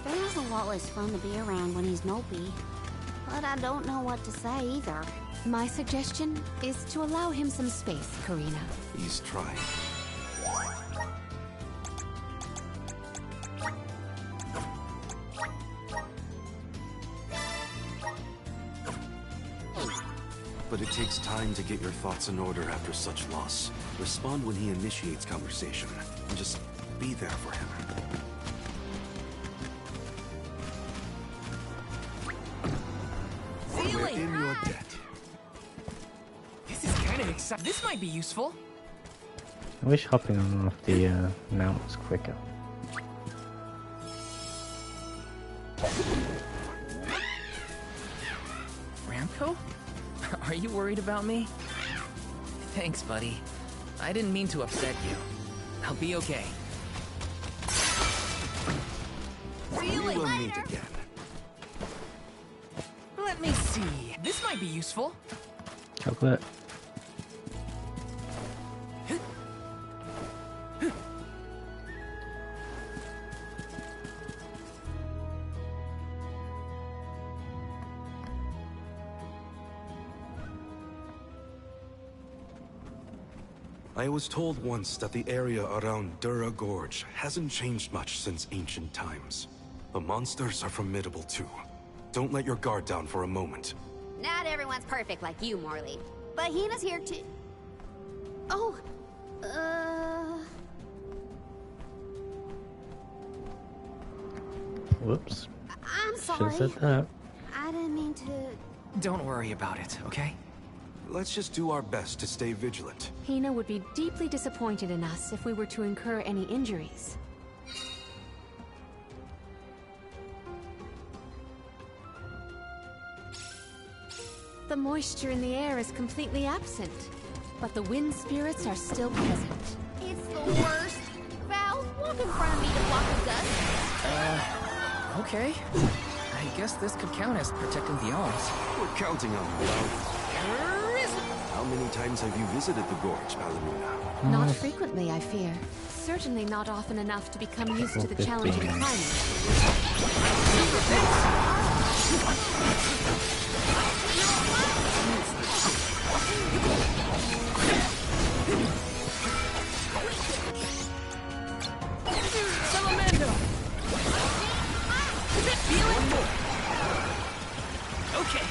Val's a lot less fun to be around when he's mopey. But I don't know what to say either. My suggestion is to allow him some space, Karina. He's trying. But it takes time to get your thoughts in order after such loss. Respond when he initiates conversation, and just be there for him. We're in your debt. This is kind of exciting. This might be useful. I wish hopping on and off the mount was quicker. Ramco? Are you worried about me? Thanks, buddy. I didn't mean to upset you. I'll be okay. We will meet again. Let me see. This might be useful. Chocolate. I was told once that the area around Dura Gorge hasn't changed much since ancient times. The monsters are formidable too. Don't let your guard down for a moment. Not everyone's perfect like you, Morley. But Hina's here too. Oh, Whoops. I'm sorry. Should've said that. I didn't mean to... Don't worry about it, okay? Let's just do our best to stay vigilant. Hina would be deeply disappointed in us if we were to incur any injuries. The moisture in the air is completely absent, but the wind spirits are still present. It's the worst. Val, walk in front of me to block the dust. Okay. I guess this could count as protecting the alms. We're counting on you, Val. How many times have you visited the gorge, Palomina? Not frequently, I fear. Certainly not often enough to become used to the challenging climate. Salamando! Feel it? Okay.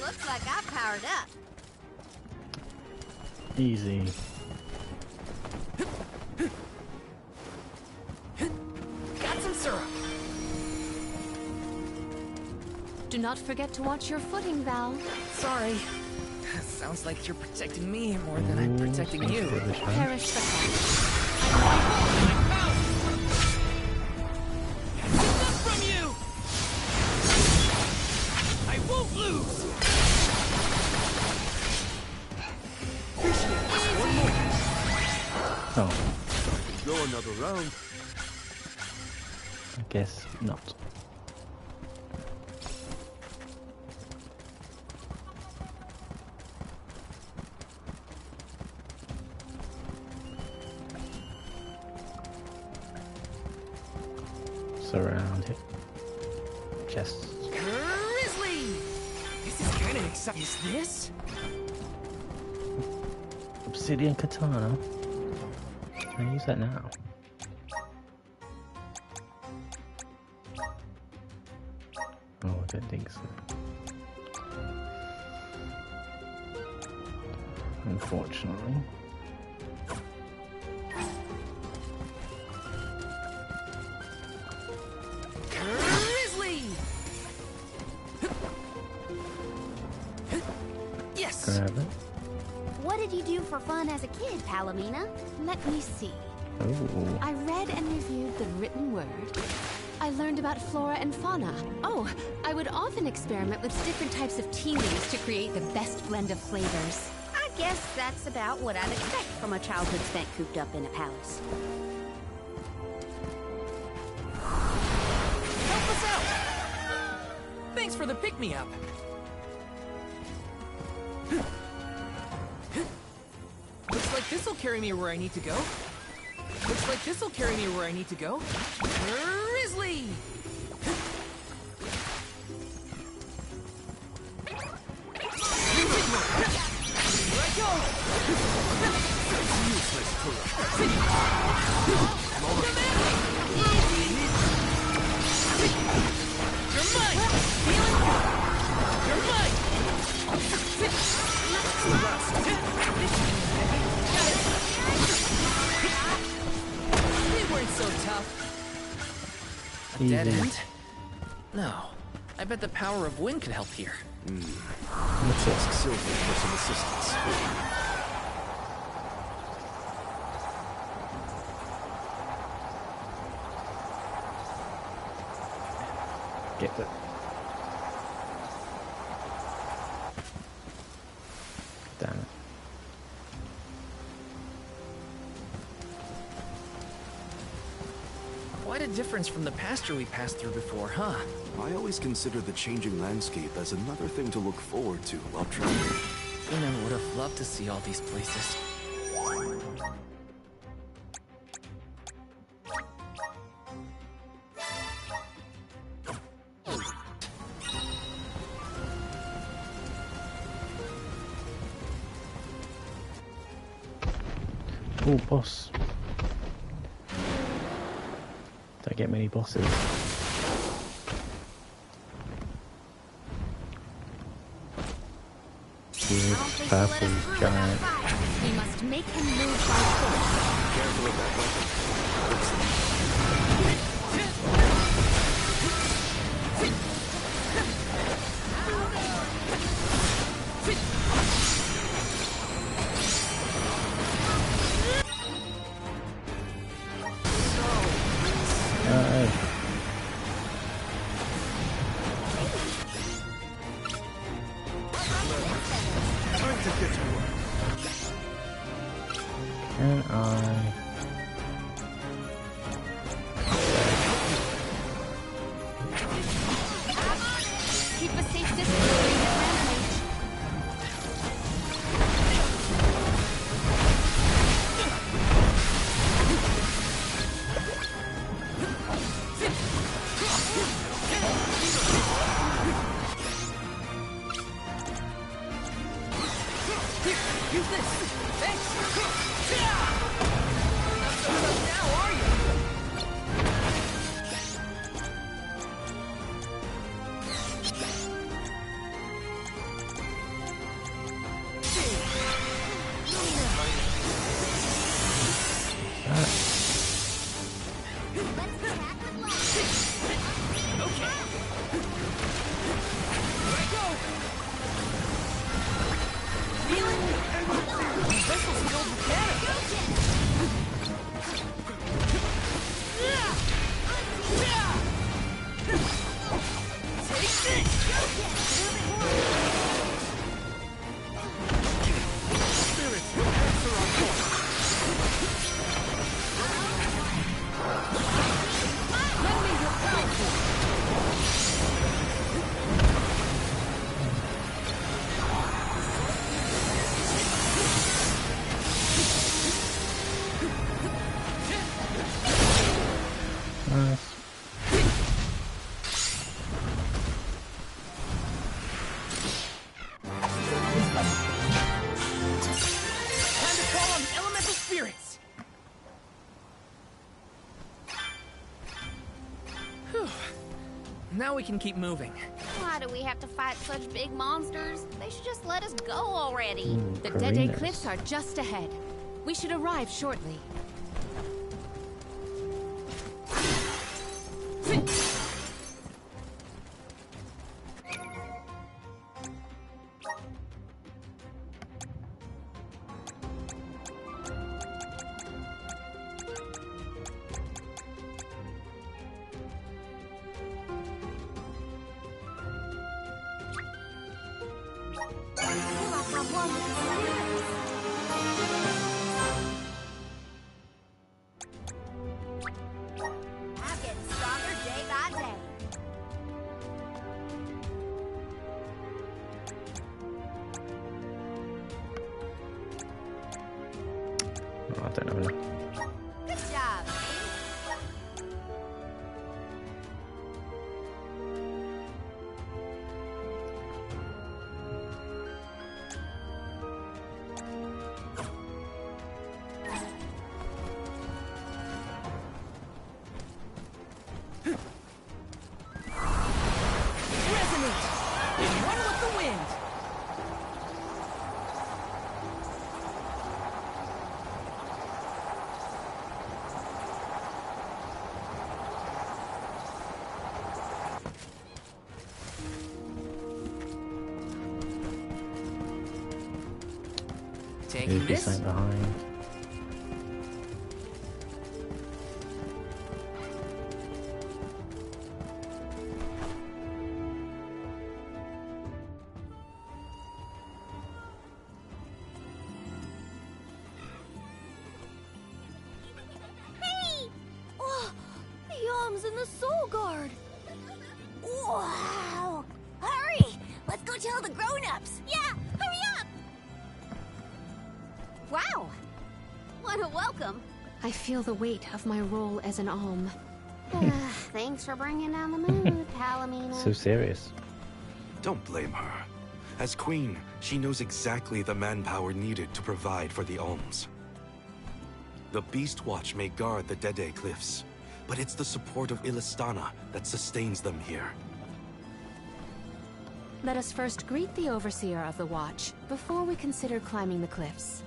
Looks like I powered up. Easy. Got some syrup. Do not forget to watch your footing, Val. Sorry. Sounds like you're protecting me more than I'm protecting you. Perish the cost. From you! I won't lose! Oh, Go another round. I guess not. Surround it. Chests. Grizzly! This is kind of exciting. Is this? Obsidian katana. Can I use that now? Oh, I don't think so. Unfortunately. Grizzly! Yes! Grab it. What did you do for fun as a kid, Palomina? Let me see. Oh. I read and reviewed the written word. I learned about flora and fauna. Oh, I would often experiment with different types of tea leaves to create the best blend of flavors. I guess that's about what I'd expect from a childhood spent cooped up in a palace. Help us out! Thanks for the pick-me-up. Looks like this'll carry me where I need to go. Looks like this'll carry me where I need to go. Grizzly! Here I go! You're mine! You're mine! They weren't so tough. A dead end? No. I bet the power of wind could help here. Let's ask Sylvia for some assistance. Get it. Damn it. Quite a difference from the pasture we passed through before, huh? I always consider the changing landscape as another thing to look forward to while traveling. Ina would have loved to see all these places. Oh, boss. Don't get many bosses. Huge, purple, giant. We must make him move by force. Careful of that weapon. Can I? Keep a safe distance during the rampage. Use this! Thanks! Not so tough now, are you? Now we can keep moving. Why do we have to fight such big monsters? They should just let us go already. The Dede Cliffs are just ahead. We should arrive shortly. I'm getting stronger day by day. Oh, I don't know enough. Good job. Taking this. Behind. Hey! Oh, the Alms and the Soul Guard! Wow! Hurry! Let's go tell the grown-ups! Yeah, hurry up! Wow! What a welcome! I feel the weight of my role as an Alm. Thanks for bringing down the mood, Palomina. So serious. Don't blame her. As queen, she knows exactly the manpower needed to provide for the Alms. The Beast Watch may guard the Dede Cliffs, but it's the support of Illistana that sustains them here. Let us first greet the Overseer of the Watch before we consider climbing the cliffs.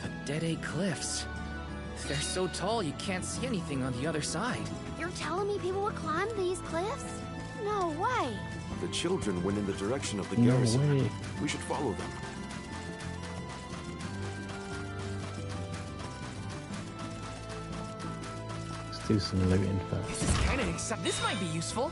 The Dede Cliffs. They're so tall you can't see anything on the other side. You're telling me people would climb these cliffs? No way! The children went in the direction of the No garrison. way. We should follow them. Let's do some looting first. This is kind of exciting. This might be useful.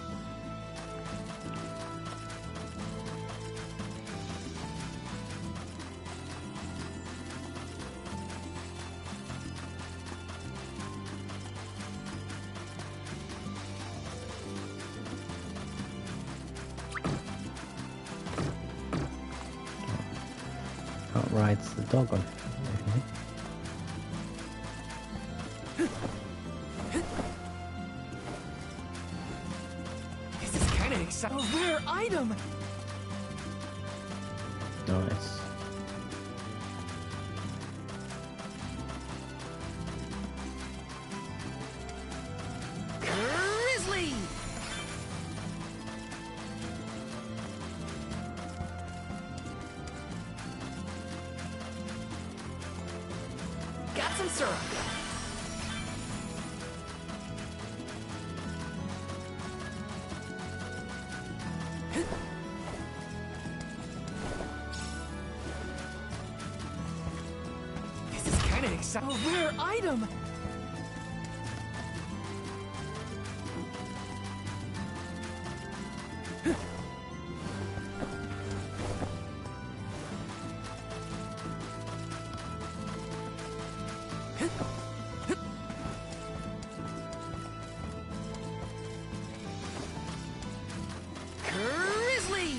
Rides the dog on. This is kind of exciting. A rare item. Nice. Grizzly. Got some syrup. This is kind of exciting. A rare item. Grizzly!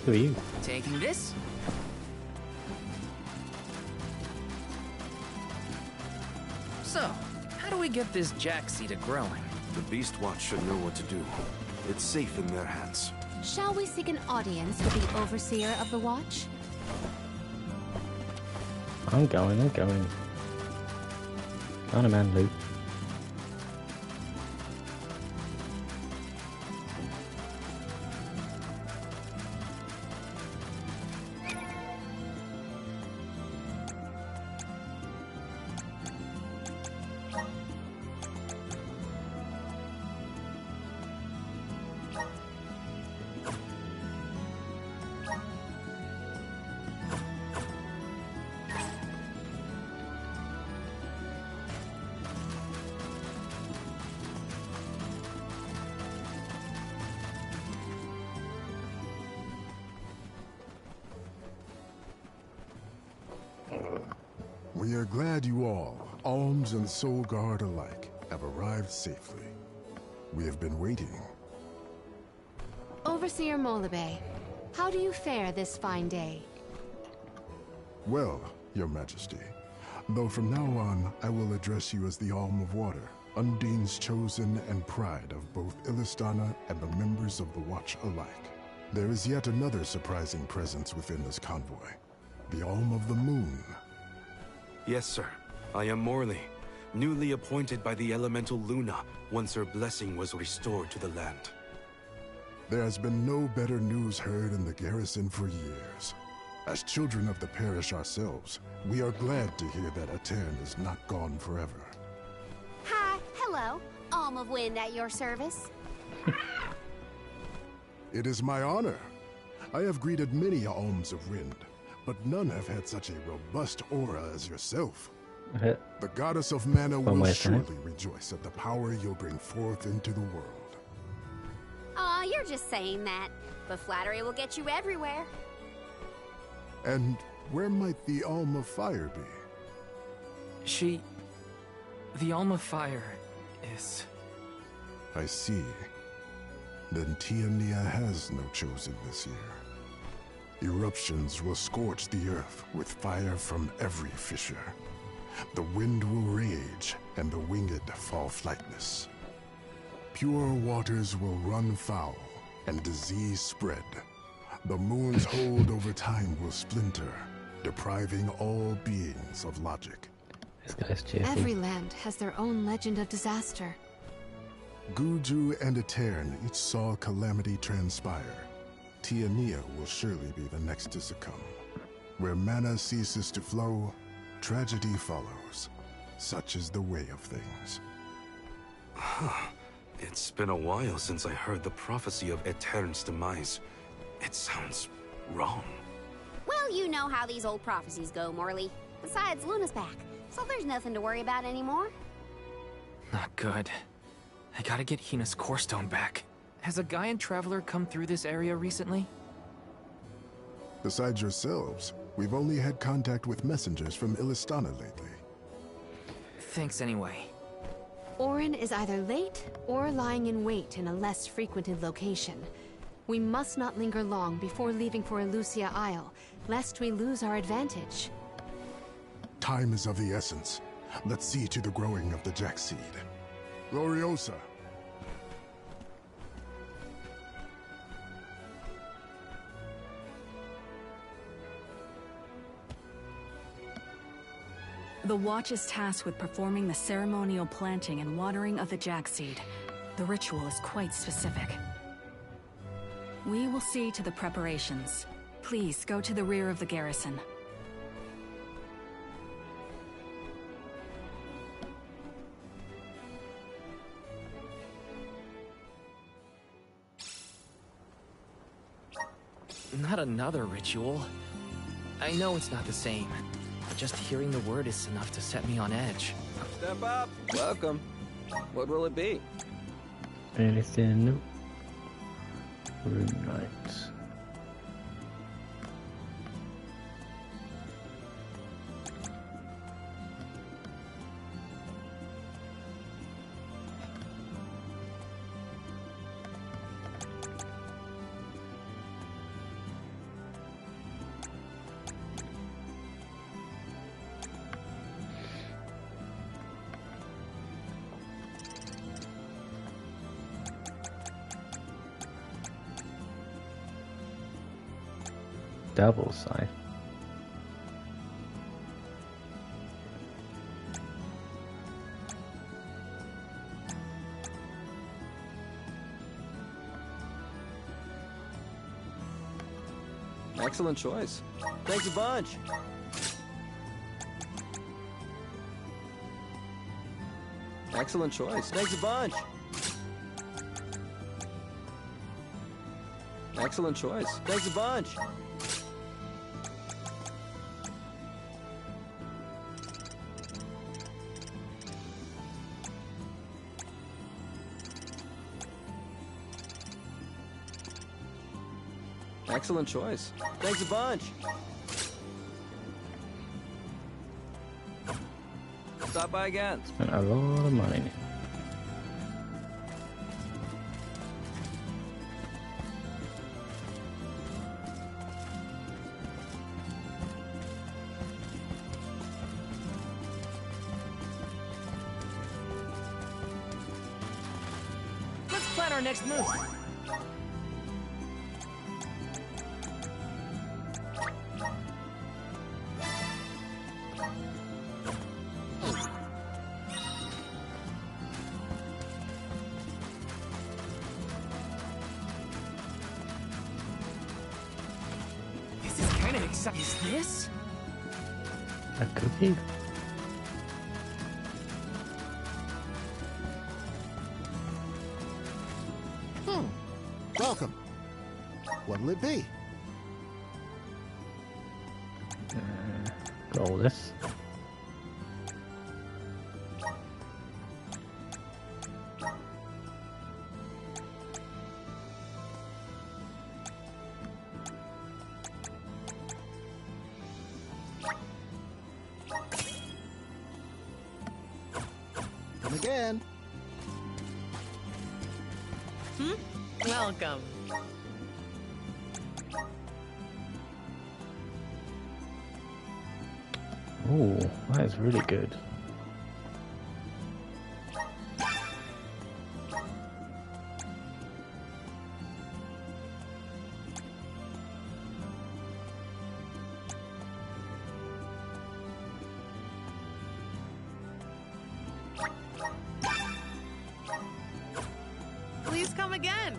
Who are you? Taking this. So, how do we get this Jaxi to growing? The Beast Watch should know what to do. It's safe in their hands. Shall we seek an audience with the Overseer of the Watch? I'm going. On a man, Luke. We are glad you all, Alms and Soul Guard alike, have arrived safely. We have been waiting. Overseer Molibe, how do you fare this fine day? Well, Your Majesty, though from now on I will address you as the Alm of Water, Undine's chosen and pride of both Illistana and the members of the Watch alike. There is yet another surprising presence within this convoy, the Alm of the Moon. Yes, sir. I am Morley, newly appointed by the elemental Luna once her blessing was restored to the land. There has been no better news heard in the garrison for years. As children of the parish ourselves, we are glad to hear that Aetern is not gone forever. Hi, hello. Alm of Wind at your service. It is my honor. I have greeted many Alms of Wind, but none have had such a robust aura as yourself. The goddess of mana will surely rejoice at the power you'll bring forth into the world. Aw, you're just saying that. But flattery will get you everywhere. And where might the Alm of Fire be? The Alm of Fire is... I see. Then Tiania has no chosen this year. Eruptions will scorch the earth with fire from every fissure. The wind will rage, and the winged fall flightless. Pure waters will run foul, and disease spread. The moon's hold over time will splinter, depriving all beings of logic. This guy's cheerful. Every land has their own legend of disaster. Guju and Aetern each saw calamity transpire. Tiania will surely be the next to succumb. Where mana ceases to flow, tragedy follows. Such is the way of things. It's been a while since I heard the prophecy of Aetern's demise. It sounds wrong. Well, you know how these old prophecies go, Morley. Besides, Luna's back, so there's nothing to worry about anymore. Not good. I gotta get Hina's core stone back. Has a Gaian traveler come through this area recently? Besides yourselves, we've only had contact with messengers from Illistana lately. Thanks anyway. Auron is either late or lying in wait in a less frequented location. We must not linger long before leaving for Elucia Isle, lest we lose our advantage. Time is of the essence. Let's see to the growing of the Jack seed. Gloriosa. The Watch is tasked with performing the ceremonial planting and watering of the Jack seed. The ritual is quite specific. We will see to the preparations. Please go to the rear of the garrison. Not another ritual. I know it's not the same. Just hearing the word is enough to set me on edge. Step up! Welcome. What will it be? Anything new? Room nights. Double side. Excellent choice. Thanks a bunch. Excellent choice. Thanks a bunch. Excellent choice. Thanks a bunch. Excellent choice. Thanks a bunch. Stop by again. Spent a lot of money. Let's plan our next move. exciting. Is this? A cookie? Welcome. What'll it be? Got all this. Come again. Welcome. Oh, that is really good. Please come again.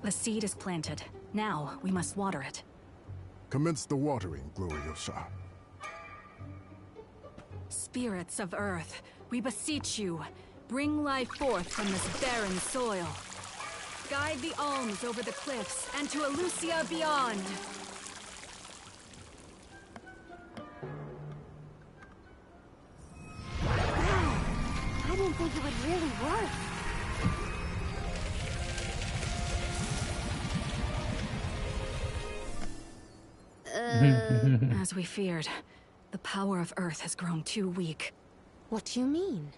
The seed is planted. Now, we must water it. Commence the watering, Gloriosa. Spirits of Earth, we beseech you, bring life forth from this barren soil. Guide the alms over the cliffs and to Elusia beyond. Wow, I didn't think it would really work. As we feared, the power of Earth has grown too weak. What do you mean?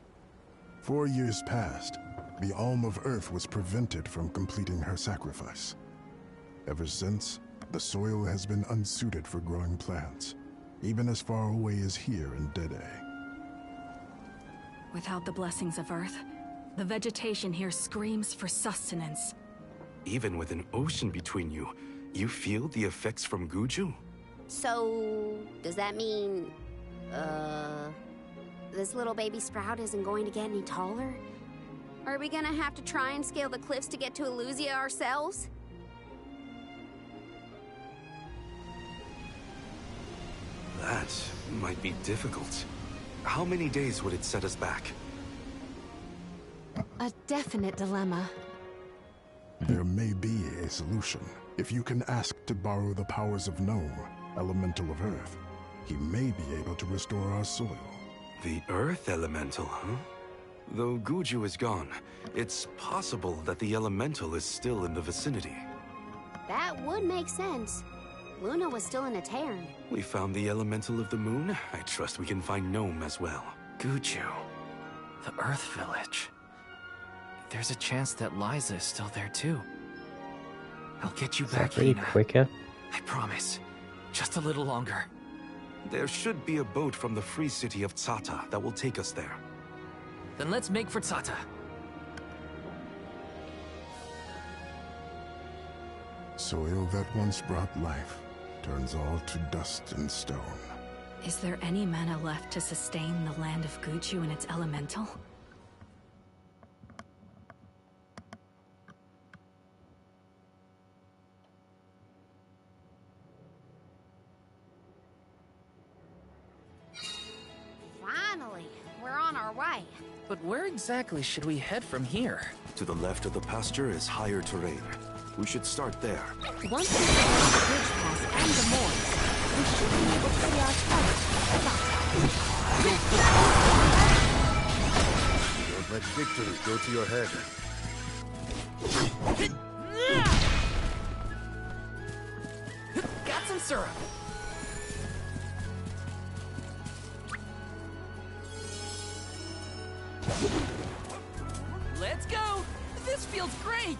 4 years passed. The Alm of Earth was prevented from completing her sacrifice. Ever since, the soil has been unsuited for growing plants, even as far away as here in Dede. Without the blessings of Earth, the vegetation here screams for sustenance. Even with an ocean between you, you feel the effects from Guju? So, does that mean, this little baby sprout isn't going to get any taller? Are we gonna have to try and scale the cliffs to get to Elusia ourselves? That might be difficult. How many days would it set us back? A definite dilemma. There may be a solution. If you can ask to borrow the powers of Gnome, Elemental of Earth, he may be able to restore our soil. The Earth Elemental, huh? Though Guju is gone, it's possible that the Elemental is still in the vicinity. That would make sense. Luna was still in a Terran. We found the Elemental of the Moon. I trust we can find Gnome as well. Guju. The Earth Village. There's a chance that Liza is still there too. I'll get you back, pretty Hina. quicker? I promise. Just a little longer. There should be a boat from the free city of Tsata that will take us there. Then let's make for Tsata. Soil that once brought life turns all to dust and stone. Is there any mana left to sustain the land of Guju and its elemental? Finally, we're on our way. But where exactly should we head from here? To the left of the pasture is higher terrain. We should start there. Once we get on the bridge pass and the moors, we should be able to see our target. Don't let victory go to your head. syrup! Let's go! This feels great!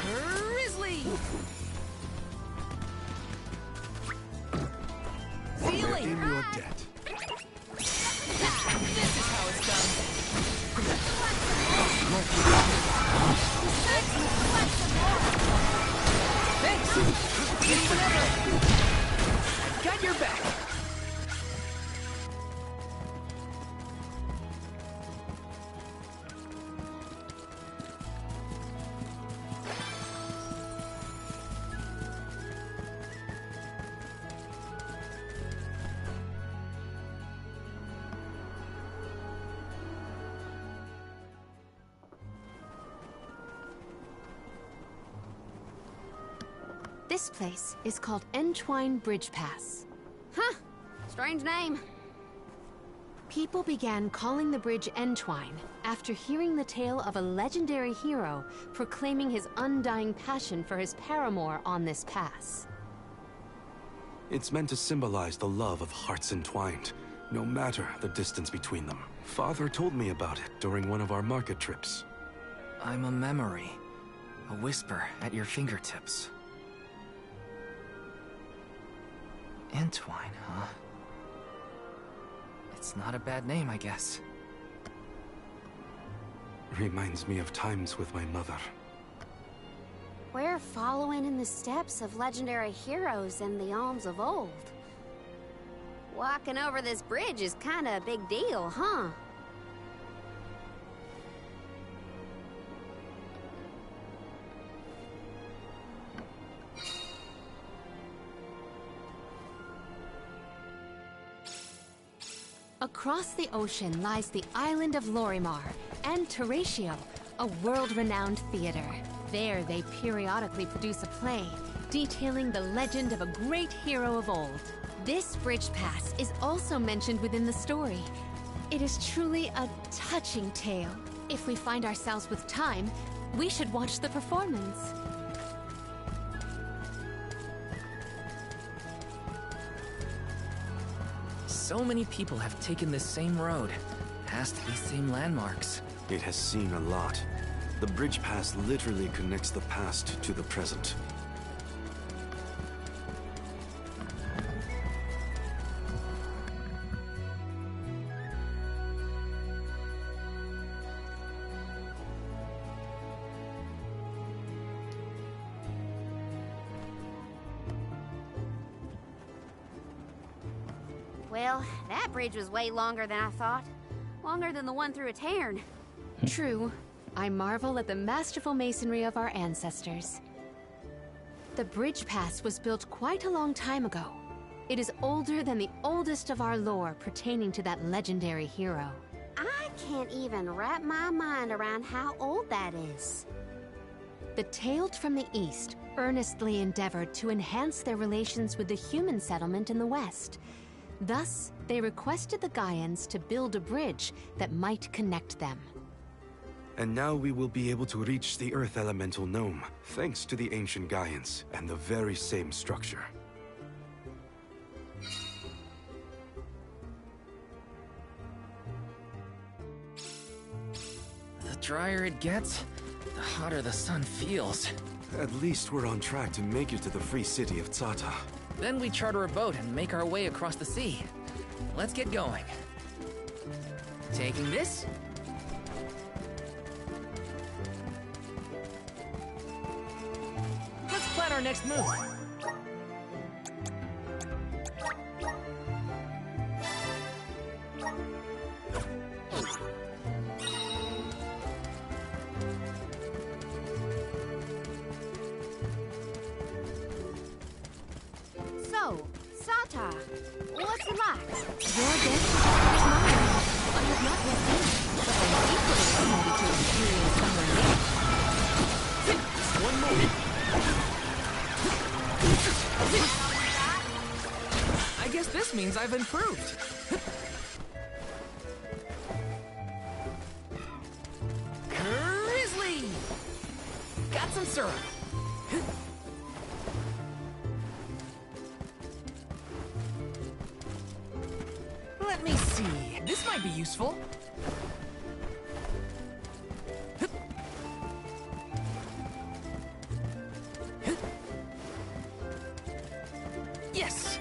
Grizzly! Feeling! In your debt. This is how it's done. Thanks! Whenever! I've got your back! This place is called Entwine Bridge Pass. Huh. Strange name. People began calling the bridge Entwine after hearing the tale of a legendary hero proclaiming his undying passion for his paramour on this pass. It's meant to symbolize the love of hearts entwined, no matter the distance between them. Father told me about it during one of our market trips. I'm a memory. A whisper at your fingertips. Entwine, huh? It's not a bad name, I guess. Reminds me of times with my mother. We're following in the steps of legendary heroes and the alms of old. Walking over this bridge is kinda a big deal, huh? Across the ocean lies the island of Lorimar and Teratio, a world-renowned theater. There they periodically produce a play detailing the legend of a great hero of old. This bridge pass is also mentioned within the story. It is truly a touching tale. If we find ourselves with time, we should watch the performance. So many people have taken this same road, past these same landmarks. It has seen a lot. The bridge pass literally connects the past to the present. Well, that bridge was way longer than I thought. Longer than the one through Aetheirn. True. I marvel at the masterful masonry of our ancestors. The bridge pass was built quite a long time ago. It is older than the oldest of our lore pertaining to that legendary hero. I can't even wrap my mind around how old that is. The Tailed from the East earnestly endeavored to enhance their relations with the human settlement in the West. Thus, they requested the Gaians to build a bridge that might connect them. And now we will be able to reach the Earth Elemental Gnome, thanks to the ancient Gaians and the very same structure. The drier it gets, the hotter the sun feels. At least we're on track to make it to the free city of Tzata. Then we charter a boat and make our way across the sea. Let's get going. Taking this? Let's plan our next move. So, Tzata, what's it like? Your guess is as good as mine. I have not yet been, but I am equally ready to experience somewhere new. Just one moment. I guess this means I've improved. want some syrup? Let me see. This might be useful. Yes!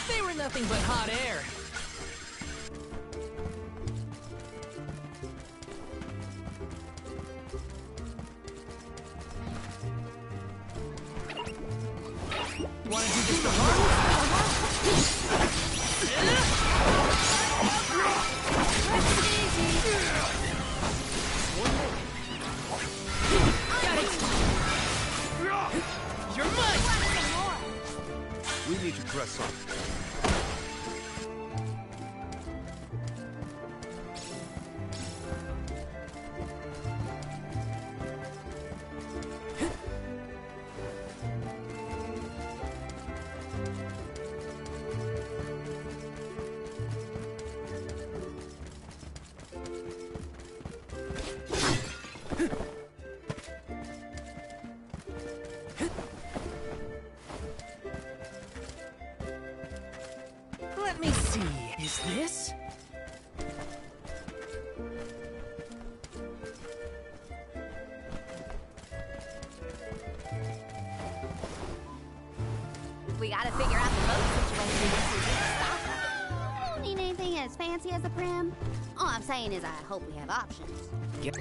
They were nothing but hot air. Wanna do this the hard Got it! You're mine! We need to press on. Let me see. Is this? We gotta figure out the boat situation once we get to Sokka. Don't need anything as fancy as the Prim. All I'm saying is I hope we have options. Yep.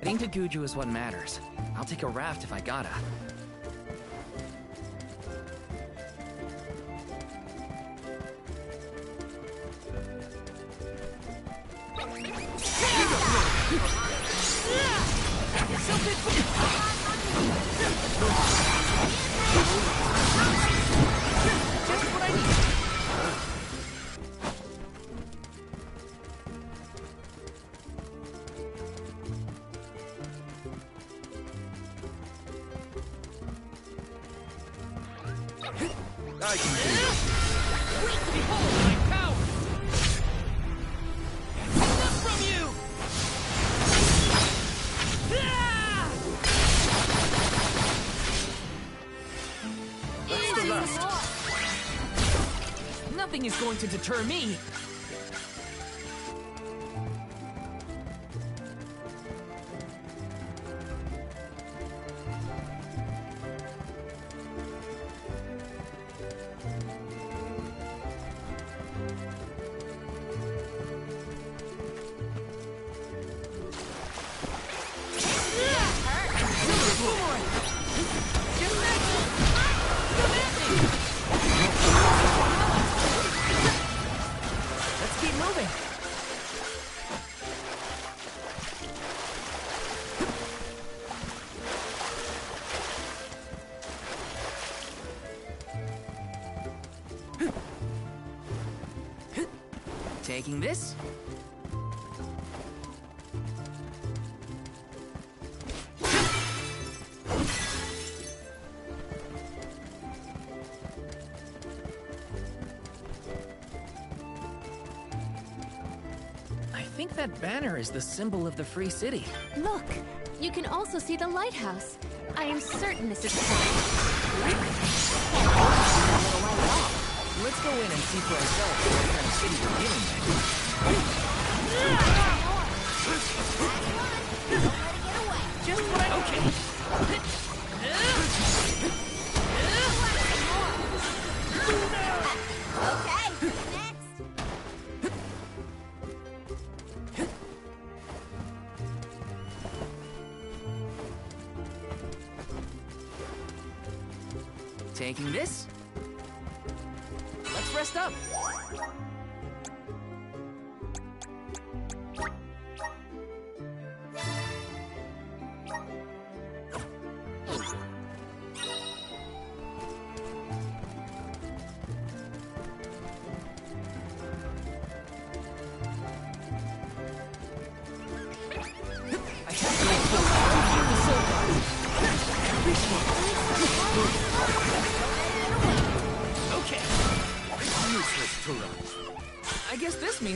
Getting to Guju is what matters. I'll take a raft if I gotta. Just what I need. I can do it. Behold my power! Enough from you! That's the last. Nothing is going to deter me! Let's keep moving. Taking this. I think that banner is the symbol of the Free City. Look, you can also see the lighthouse. I am certain this is Let's go in and see for ourselves what kind of city we're dealing with. Just what I... Okay. Okay, next. Taking this. Let's rest up.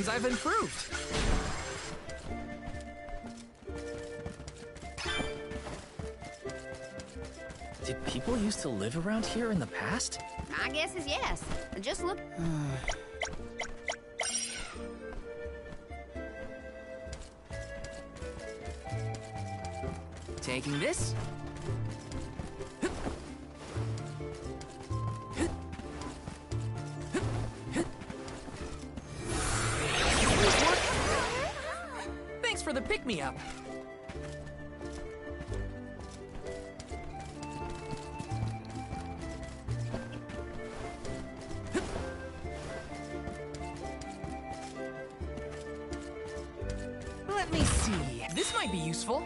seems I've improved. Did people used to live around here in the past? My guess is yes. Just look. Taking this. Thanks for the pick-me-up. Let me see. This might be useful.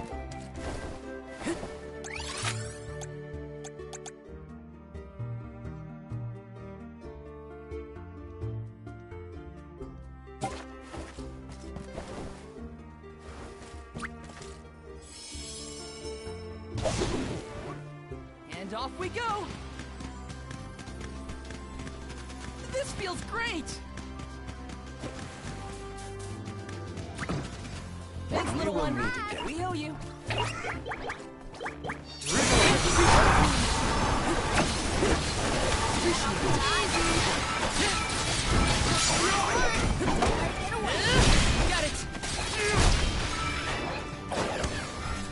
And off we go! This feels great! Thanks, little one. We owe you. Got it!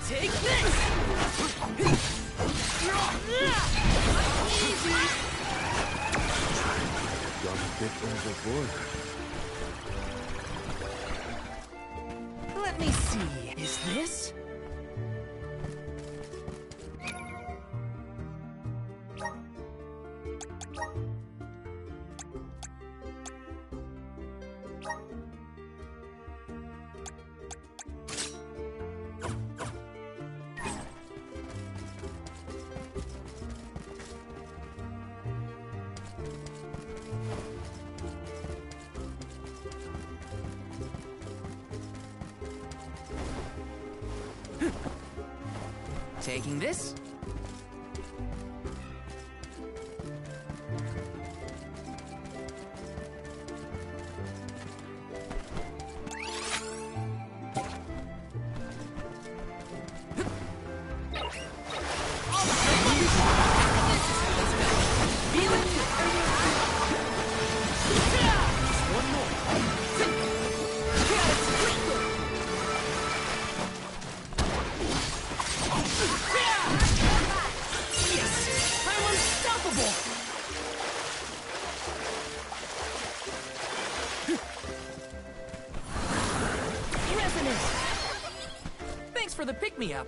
Take this! Gone a bit overboard. Let me see. Is this? Taking this? Thanks for the pick-me-up.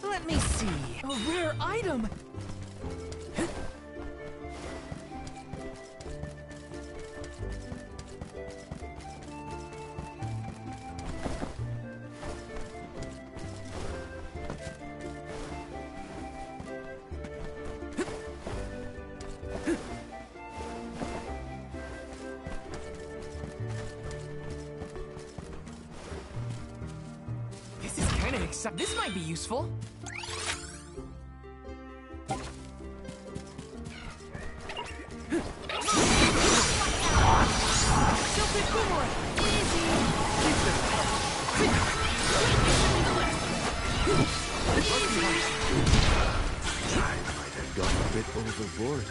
Let me see. A rare item. This might be useful. I might have gone a bit overboard.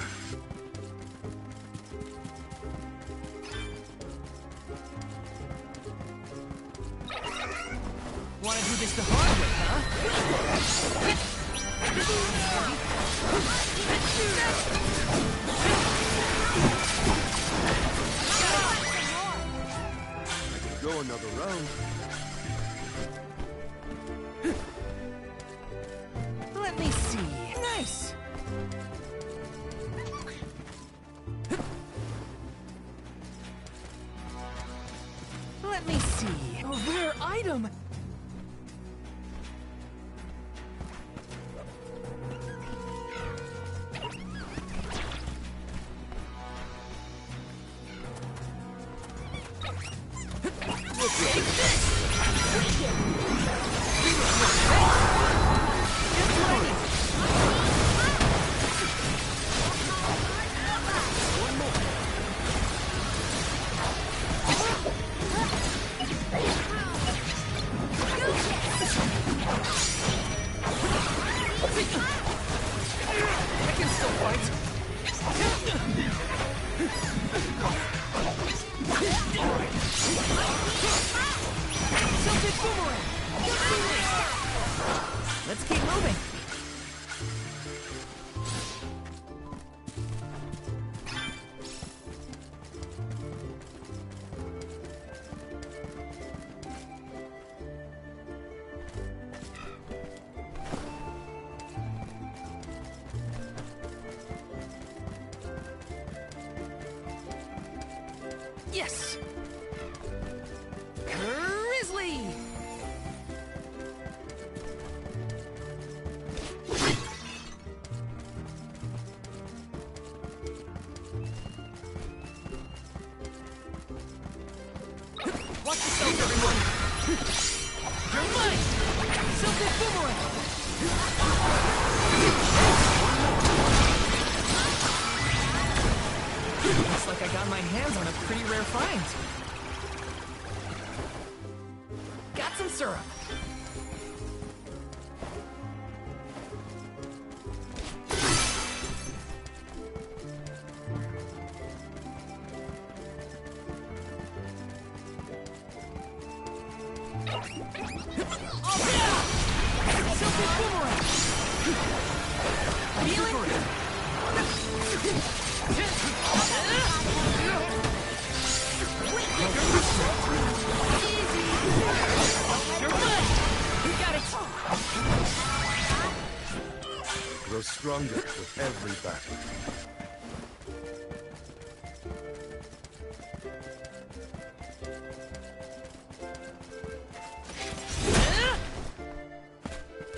Wanna do this the hard way, huh? I could go another round. Let me see. Nice! Let me see. A rare item! Look Let's keep moving. Yes! Grizzly! Watch yourself, everyone! You're mine! Silver Boomerang! Looks like I got my hands on a pretty rare find. Got some syrup. Grow stronger with every battle.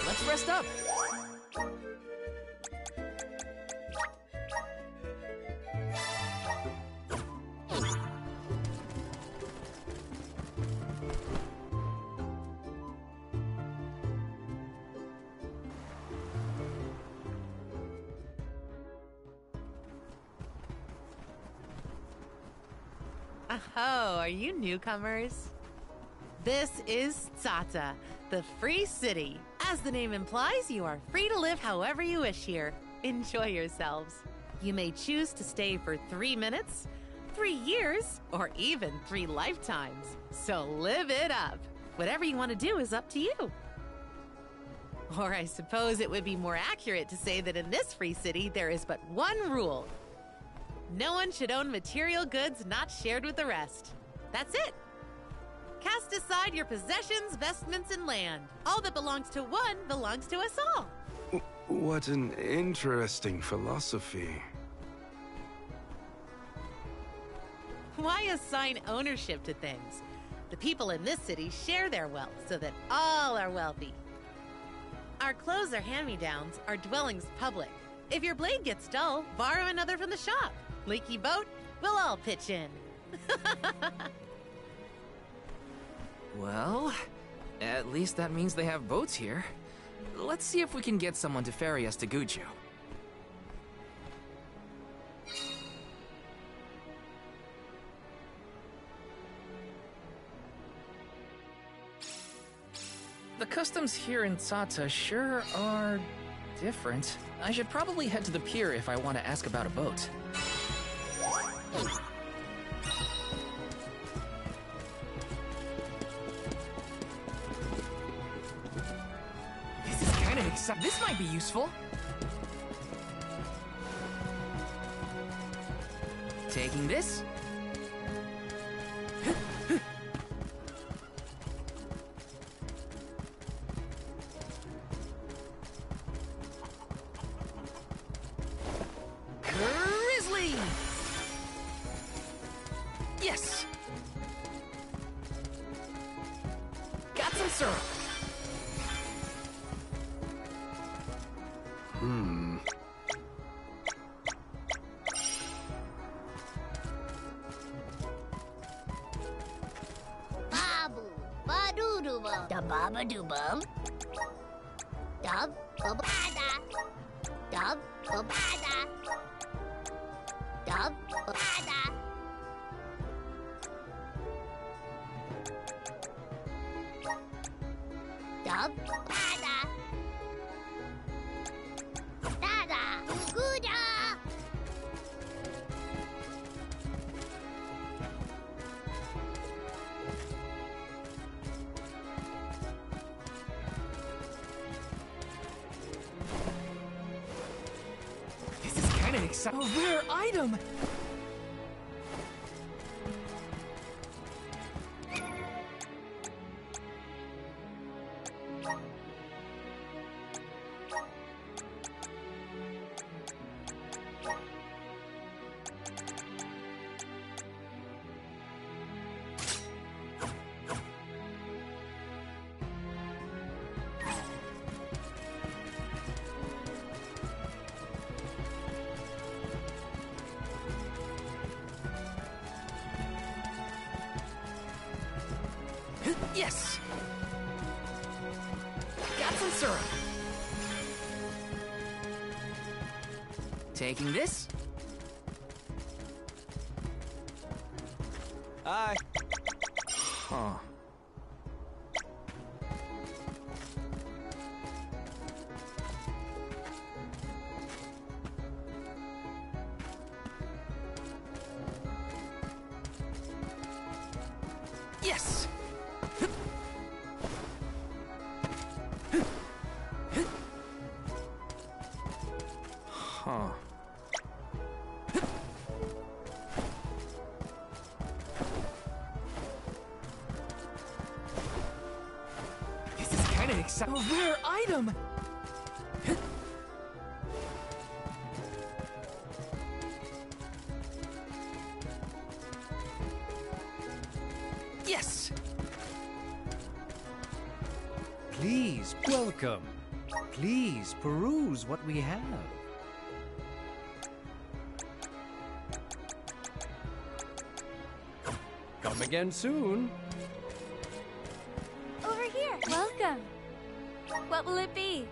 Let's rest up. Oh, are you newcomers? This is Tsata, the Free City. As the name implies, you are free to live however you wish here. Enjoy yourselves. You may choose to stay for 3 minutes, 3 years, or even 3 lifetimes. So live it up. Whatever you want to do is up to you. Or I suppose it would be more accurate to say that in this free city, there is but one rule. No one should own material goods not shared with the rest. That's it. Cast aside your possessions, vestments, and land. All that belongs to one belongs to us all. What an interesting philosophy. Why assign ownership to things? The people in this city share their wealth so that all are wealthy. Our clothes are hand-me-downs, our dwellings public. If your blade gets dull, borrow another from the shop. Leaky boat, we'll all pitch in. Well, at least that means they have boats here. Let's see if we can get someone to ferry us to Guju. The customs here in Tsata sure are different. I should probably head to the pier if I want to ask about a boat. This is kind of exciting. This might be useful. Taking this. Grizzly! Yes! Got some syrup. Baba do bum. Dub babada. Dub babada. Dub babada. Dub babada. Dada. Guda. This is kind of exciting. A rare item! Yes! Got some syrup. Taking this? Hi. Huh. Yes! Huh. This is kind of exciting. A rare item! Yes! Please, welcome. Please peruse what we have. Come again soon. Over here. Welcome. What will it be?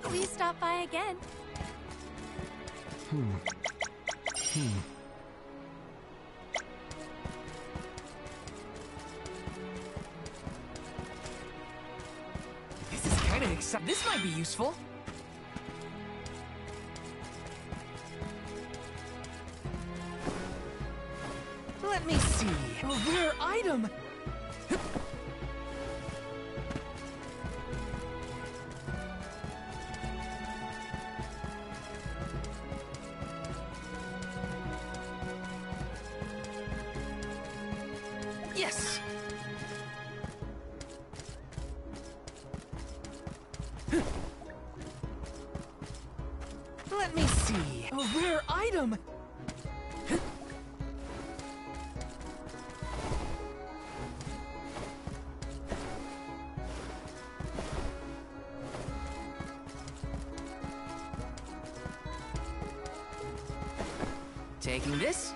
Please stop by again. This is kind of exciting. This might be useful. Let me see. A rare item! Yes! Let me see. A rare item! Taking this?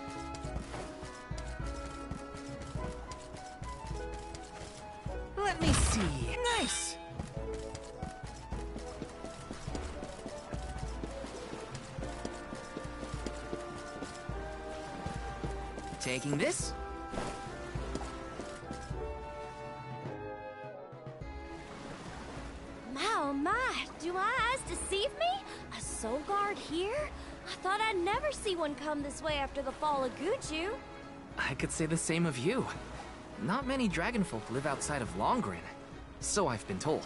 Let me see. Nice! Taking this? Oh my, do my eyes deceive me? A soul guard here? I thought I'd never see one come this way after the fall of Guju. I could say the same of you. Not many dragonfolk live outside of Longren, so I've been told.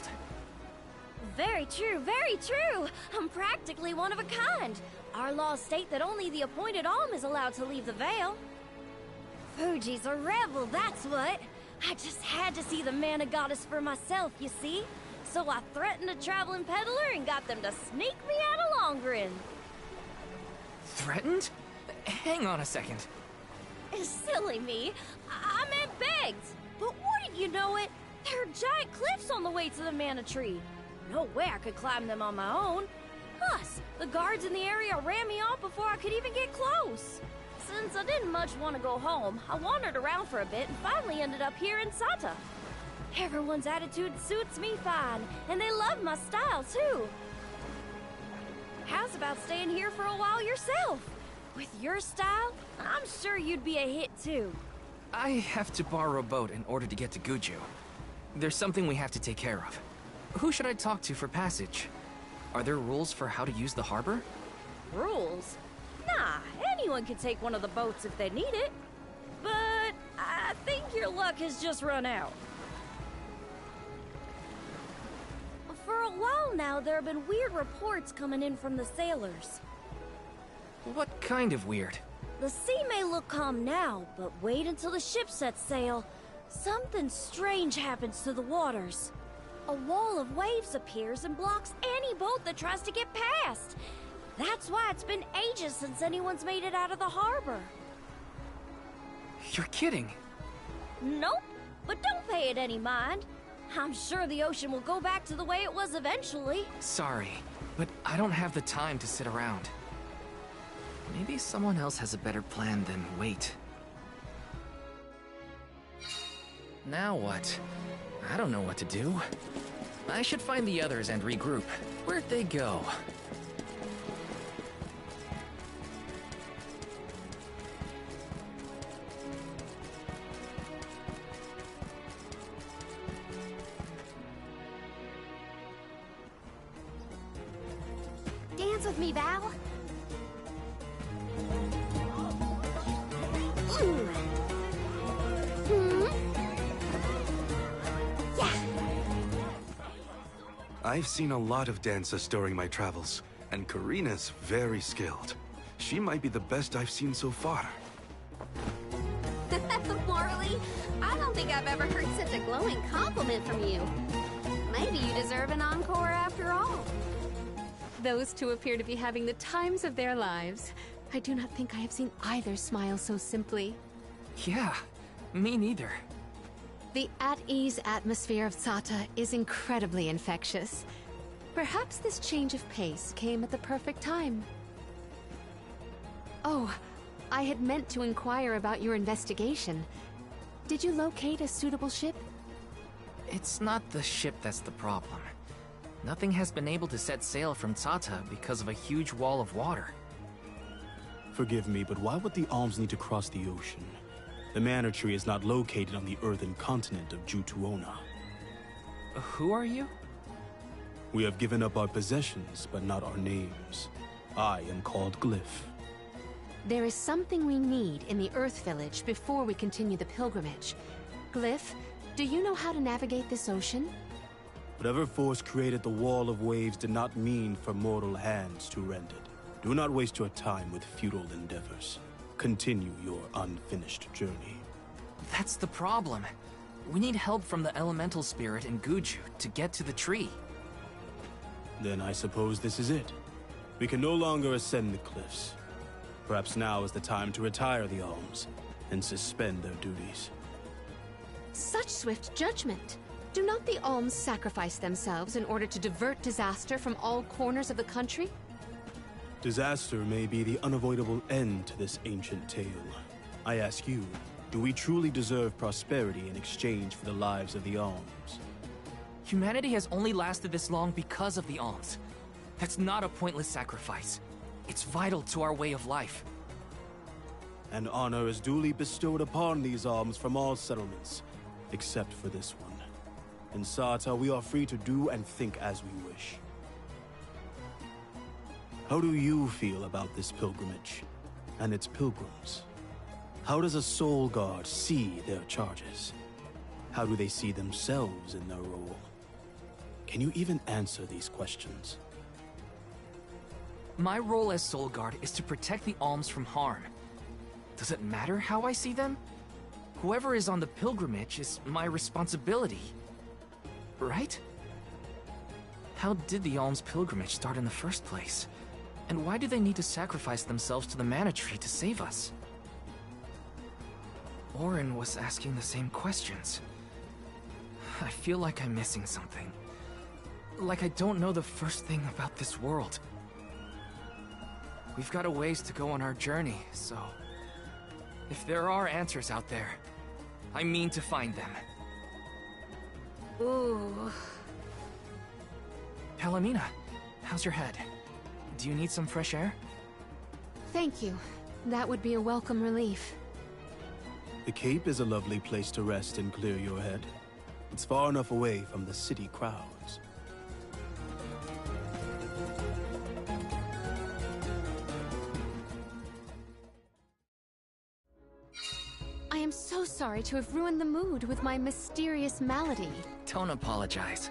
Very true, very true. I'm practically one of a kind. Our laws state that only the appointed Alm is allowed to leave the Vale. Fuji's a rebel, that's what. I just had to see the mana goddess for myself, you see. So I threatened a traveling peddler and got them to sneak me out of Longren. Threatened? Hang on a second. Silly me. I meant begged. But wouldn't you know it? There are giant cliffs on the way to the Mana Tree. No way I could climb them on my own. Plus, the guards in the area ran me off before I could even get close. Since I didn't much want to go home, I wandered around for a bit and finally ended up here in Sata. Everyone's attitude suits me fine, and they love my style, too. How's about staying here for a while yourself? With your style, I'm sure you'd be a hit, too. I have to borrow a boat in order to get to Guju. There's something we have to take care of. Who should I talk to for passage? Are there rules for how to use the harbor? Rules? Nah, anyone can take one of the boats if they need it. But I think your luck has just run out. For a while now, there have been weird reports coming in from the sailors. What kind of weird? The sea may look calm now, but wait until the ship sets sail. Something strange happens to the waters. A wall of waves appears and blocks any boat that tries to get past. That's why it's been ages since anyone's made it out of the harbor. You're kidding. Nope, but don't pay it any mind. I'm sure the ocean will go back to the way it was eventually. Sorry, but I don't have the time to sit around. Maybe someone else has a better plan than wait. Now what? I don't know what to do. I should find the others and regroup. Where'd they go? Dance with me, Val. I've seen a lot of dances during my travels, and Karina's very skilled. She might be the best I've seen so far. Marley, I don't think I've ever heard such a glowing compliment from you. Maybe you deserve an encore after all. Those two appear to be having the times of their lives. I do not think I have seen either smile so simply. Yeah, me neither. The at-ease atmosphere of Tsata is incredibly infectious. Perhaps this change of pace came at the perfect time. Oh, I had meant to inquire about your investigation. Did you locate a suitable ship? It's not the ship that's the problem. Nothing has been able to set sail from Tsata because of a huge wall of water. Forgive me, but why would the Alms need to cross the ocean? The Manor Tree is not located on the earthen continent of Jutuona. Who are you? We have given up our possessions, but not our names. I am called Glyph. There is something we need in the Earth Village before we continue the pilgrimage. Glyph, do you know how to navigate this ocean? Whatever force created the wall of waves did not mean for mortal hands to rend it. Do not waste your time with futile endeavors. Continue your unfinished journey. That's the problem. We need help from the elemental spirit in Guju to get to the tree. Then I suppose this is it. We can no longer ascend the cliffs. Perhaps now is the time to retire the Alms and suspend their duties. Such swift judgment! Do not the Alms sacrifice themselves in order to divert disaster from all corners of the country? Disaster may be the unavoidable end to this ancient tale. I ask you, do we truly deserve prosperity in exchange for the lives of the Alms? Humanity has only lasted this long because of the Alms. That's not a pointless sacrifice. It's vital to our way of life. And honor is duly bestowed upon these Alms from all settlements, except for this one. In Tsata, we are free to do and think as we wish. How do you feel about this pilgrimage and its pilgrims? How does a Soul Guard see their charges? How do they see themselves in their role? Can you even answer these questions? My role as Soul Guard is to protect the Alms from harm. Does it matter how I see them? Whoever is on the pilgrimage is my responsibility. Right? How did the Alms pilgrimage start in the first place? And why do they need to sacrifice themselves to the Mana Tree to save us? Auron was asking the same questions. I feel like I'm missing something. Like I don't know the first thing about this world. We've got a ways to go on our journey, so... if there are answers out there, I mean to find them. Ooh. Palomina, how's your head? Do you need some fresh air? Thank you. That would be a welcome relief. The Cape is a lovely place to rest and clear your head. It's far enough away from the city crowds. I am so sorry to have ruined the mood with my mysterious malady. Don't apologize.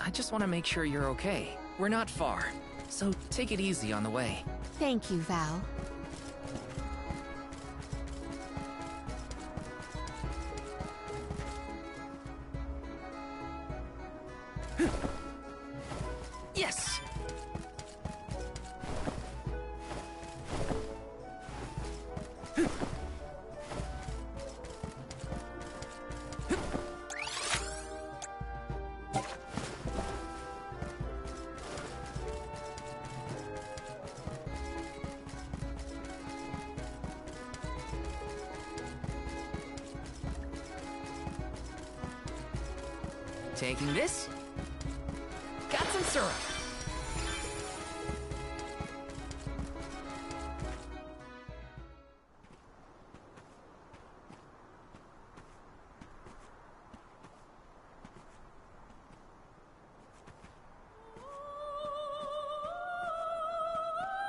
I just want to make sure you're okay. We're not far, so take it easy on the way. Thank you, Val. Yes! Taking this. Got some syrup.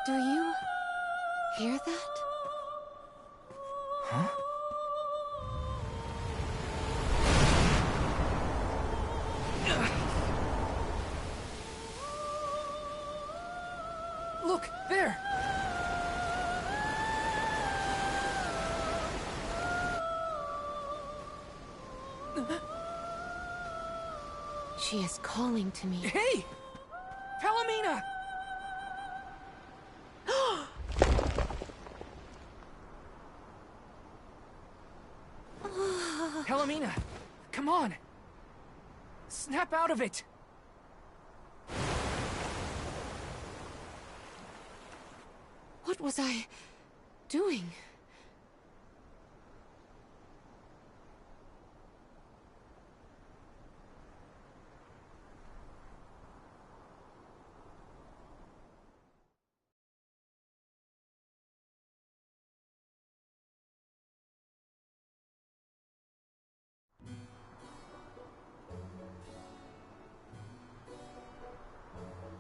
Do you hear that? Huh? Look, there! She is calling to me. Hey! Palomina! Palomina, come on! Snap out of it! What was I doing?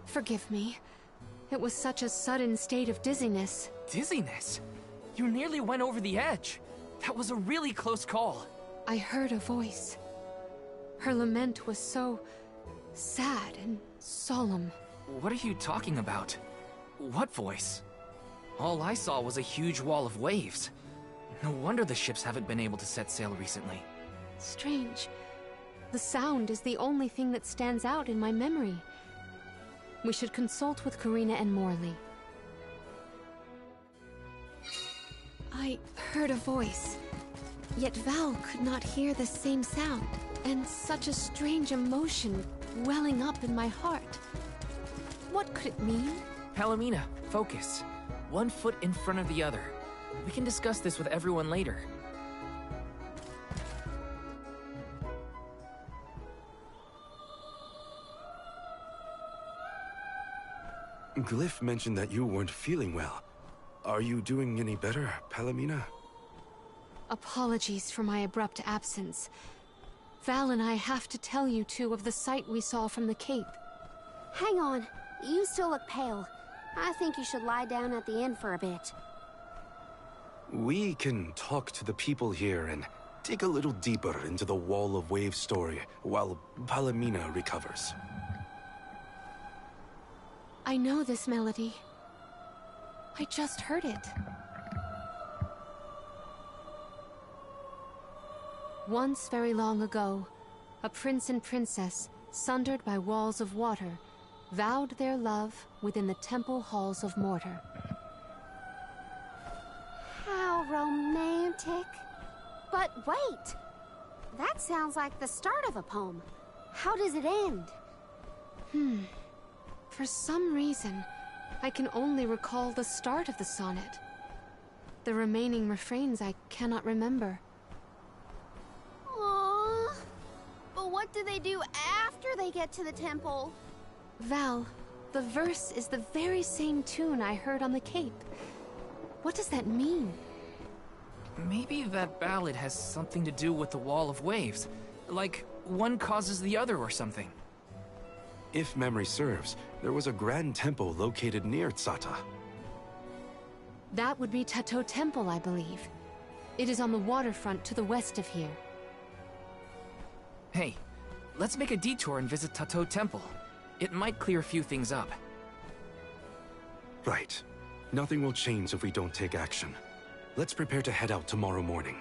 Forgive me. It was such a sudden state of dizziness. Dizziness? You nearly went over the edge. That was a really close call. I heard a voice. Her lament was so sad and solemn. What are you talking about? What voice? All I saw was a huge wall of waves. No wonder the ships haven't been able to set sail recently. Strange. The sound is the only thing that stands out in my memory. We should consult with Karina and Morley. I heard a voice, yet Val could not hear the same sound, and such a strange emotion welling up in my heart. What could it mean? Palomina, focus. One foot in front of the other. We can discuss this with everyone later. Glyph mentioned that you weren't feeling well. Are you doing any better, Palomina? Apologies for my abrupt absence. Val and I have to tell you two of the sight we saw from the Cape. Hang on. You still look pale. I think you should lie down at the inn for a bit. We can talk to the people here and dig a little deeper into the Wall of Waves story while Palomina recovers. I know this melody. I just heard it. Once very long ago, a prince and princess, sundered by walls of water, vowed their love within the temple halls of Mortar. How romantic. But wait! That sounds like the start of a poem. How does it end? For some reason, I can only recall the start of the sonnet. The remaining refrains I cannot remember. Aww. But what does do they do after they get to the temple? Val, the verse is the very same tune I heard on the Cape. What does that mean? Maybe that ballad has something to do with the Wall of Waves. Like, one causes the other or something. If memory serves, there was a grand temple located near Tsata. That would be Tato Temple, I believe. It is on the waterfront to the west of here. Hey, let's make a detour and visit Tato Temple. It might clear a few things up. Right. Nothing will change if we don't take action. Let's prepare to head out tomorrow morning.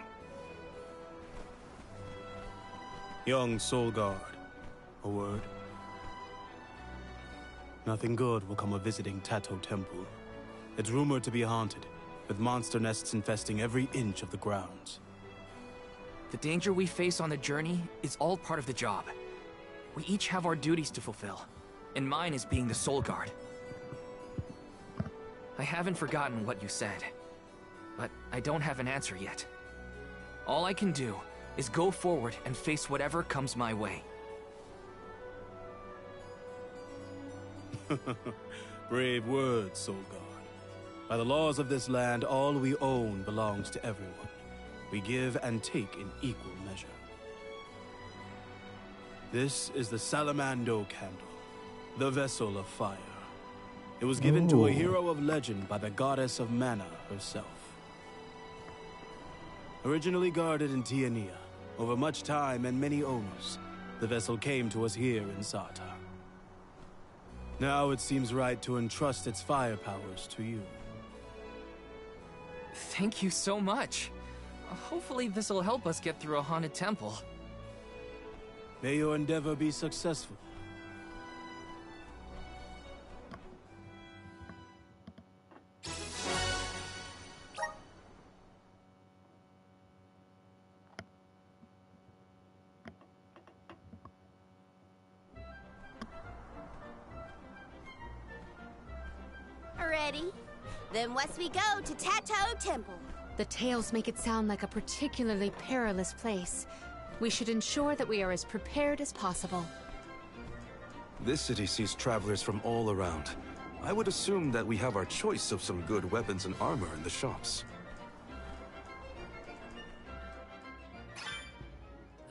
Young Soul Guard, a word? Nothing good will come of visiting Tato Temple. It's rumored to be haunted, with monster nests infesting every inch of the grounds. The danger we face on the journey is all part of the job. We each have our duties to fulfill, and mine is being the Soul Guard. I haven't forgotten what you said, but I don't have an answer yet. All I can do is go forward and face whatever comes my way. Brave words, Soul Guard. By the laws of this land, all we own belongs to everyone. We give and take in equal measure. This is the Salamando Candle, the vessel of fire. It was given to a hero of legend by the goddess of mana herself. Originally guarded in Tiania, over much time and many owners, the vessel came to us here in Sata. Now it seems right to entrust its fire powers to you. Thank you so much. Hopefully this'll help us get through a haunted temple. May your endeavor be successful. Ready? Then west we go to Tato Temple. The tales make it sound like a particularly perilous place. We should ensure that we are as prepared as possible. This city sees travelers from all around. I would assume that we have our choice of some good weapons and armor in the shops.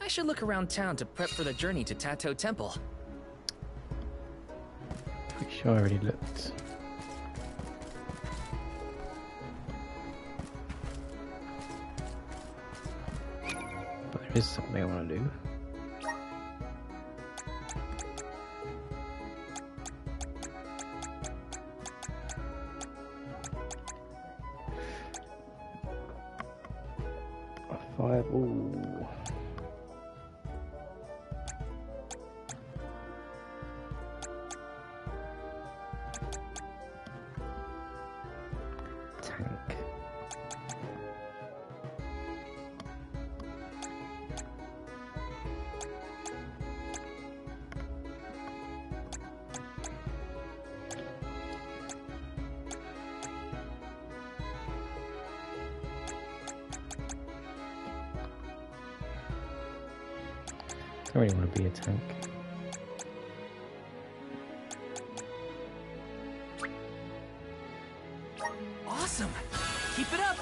I should look around town to prep for the journey to Tato Temple. Pretty sure I already looked. But there is something I want to do. Fireball. Tank. I really want to be a tank. Awesome! Keep it up!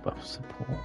Buff support.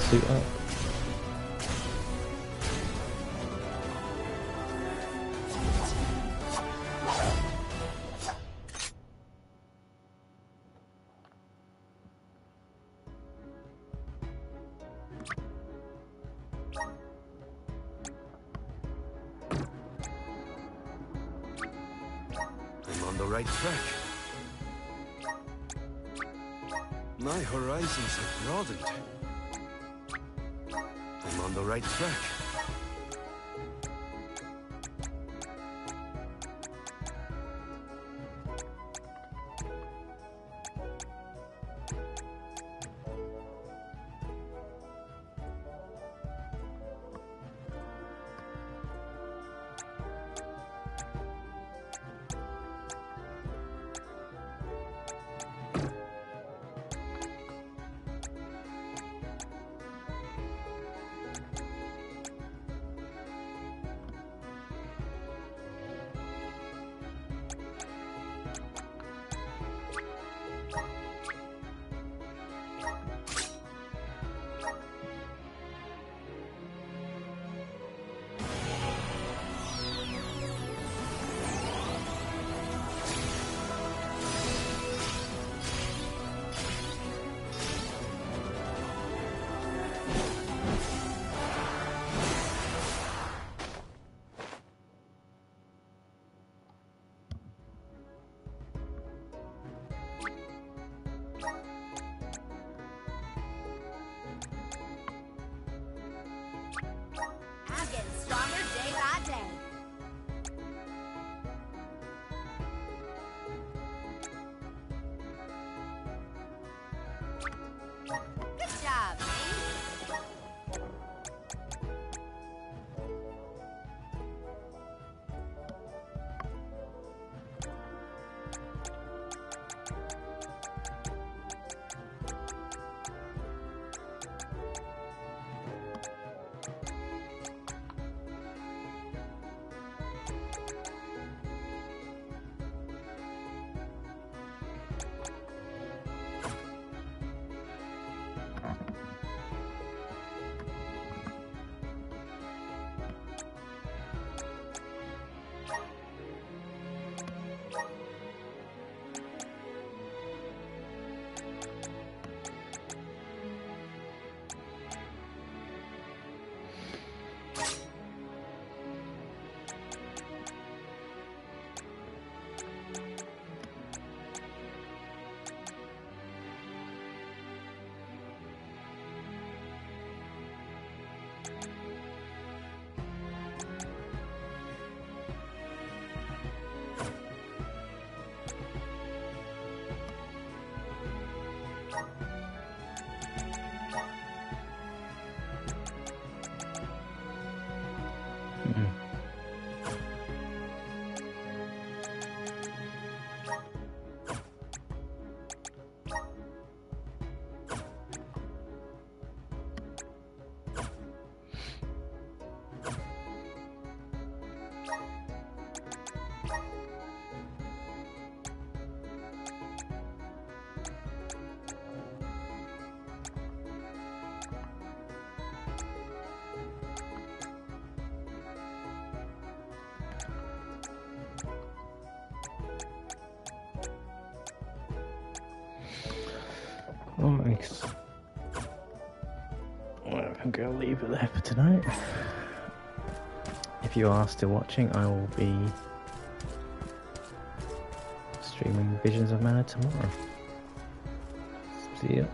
suit up. I'm on the right track. My horizons have broadened. I'm on the right track. I'm getting stronger day by day. Good job, me. Nice. Well, I'm going to leave it there for tonight. If you are still watching, I will be streaming Visions of Mana tomorrow. See ya.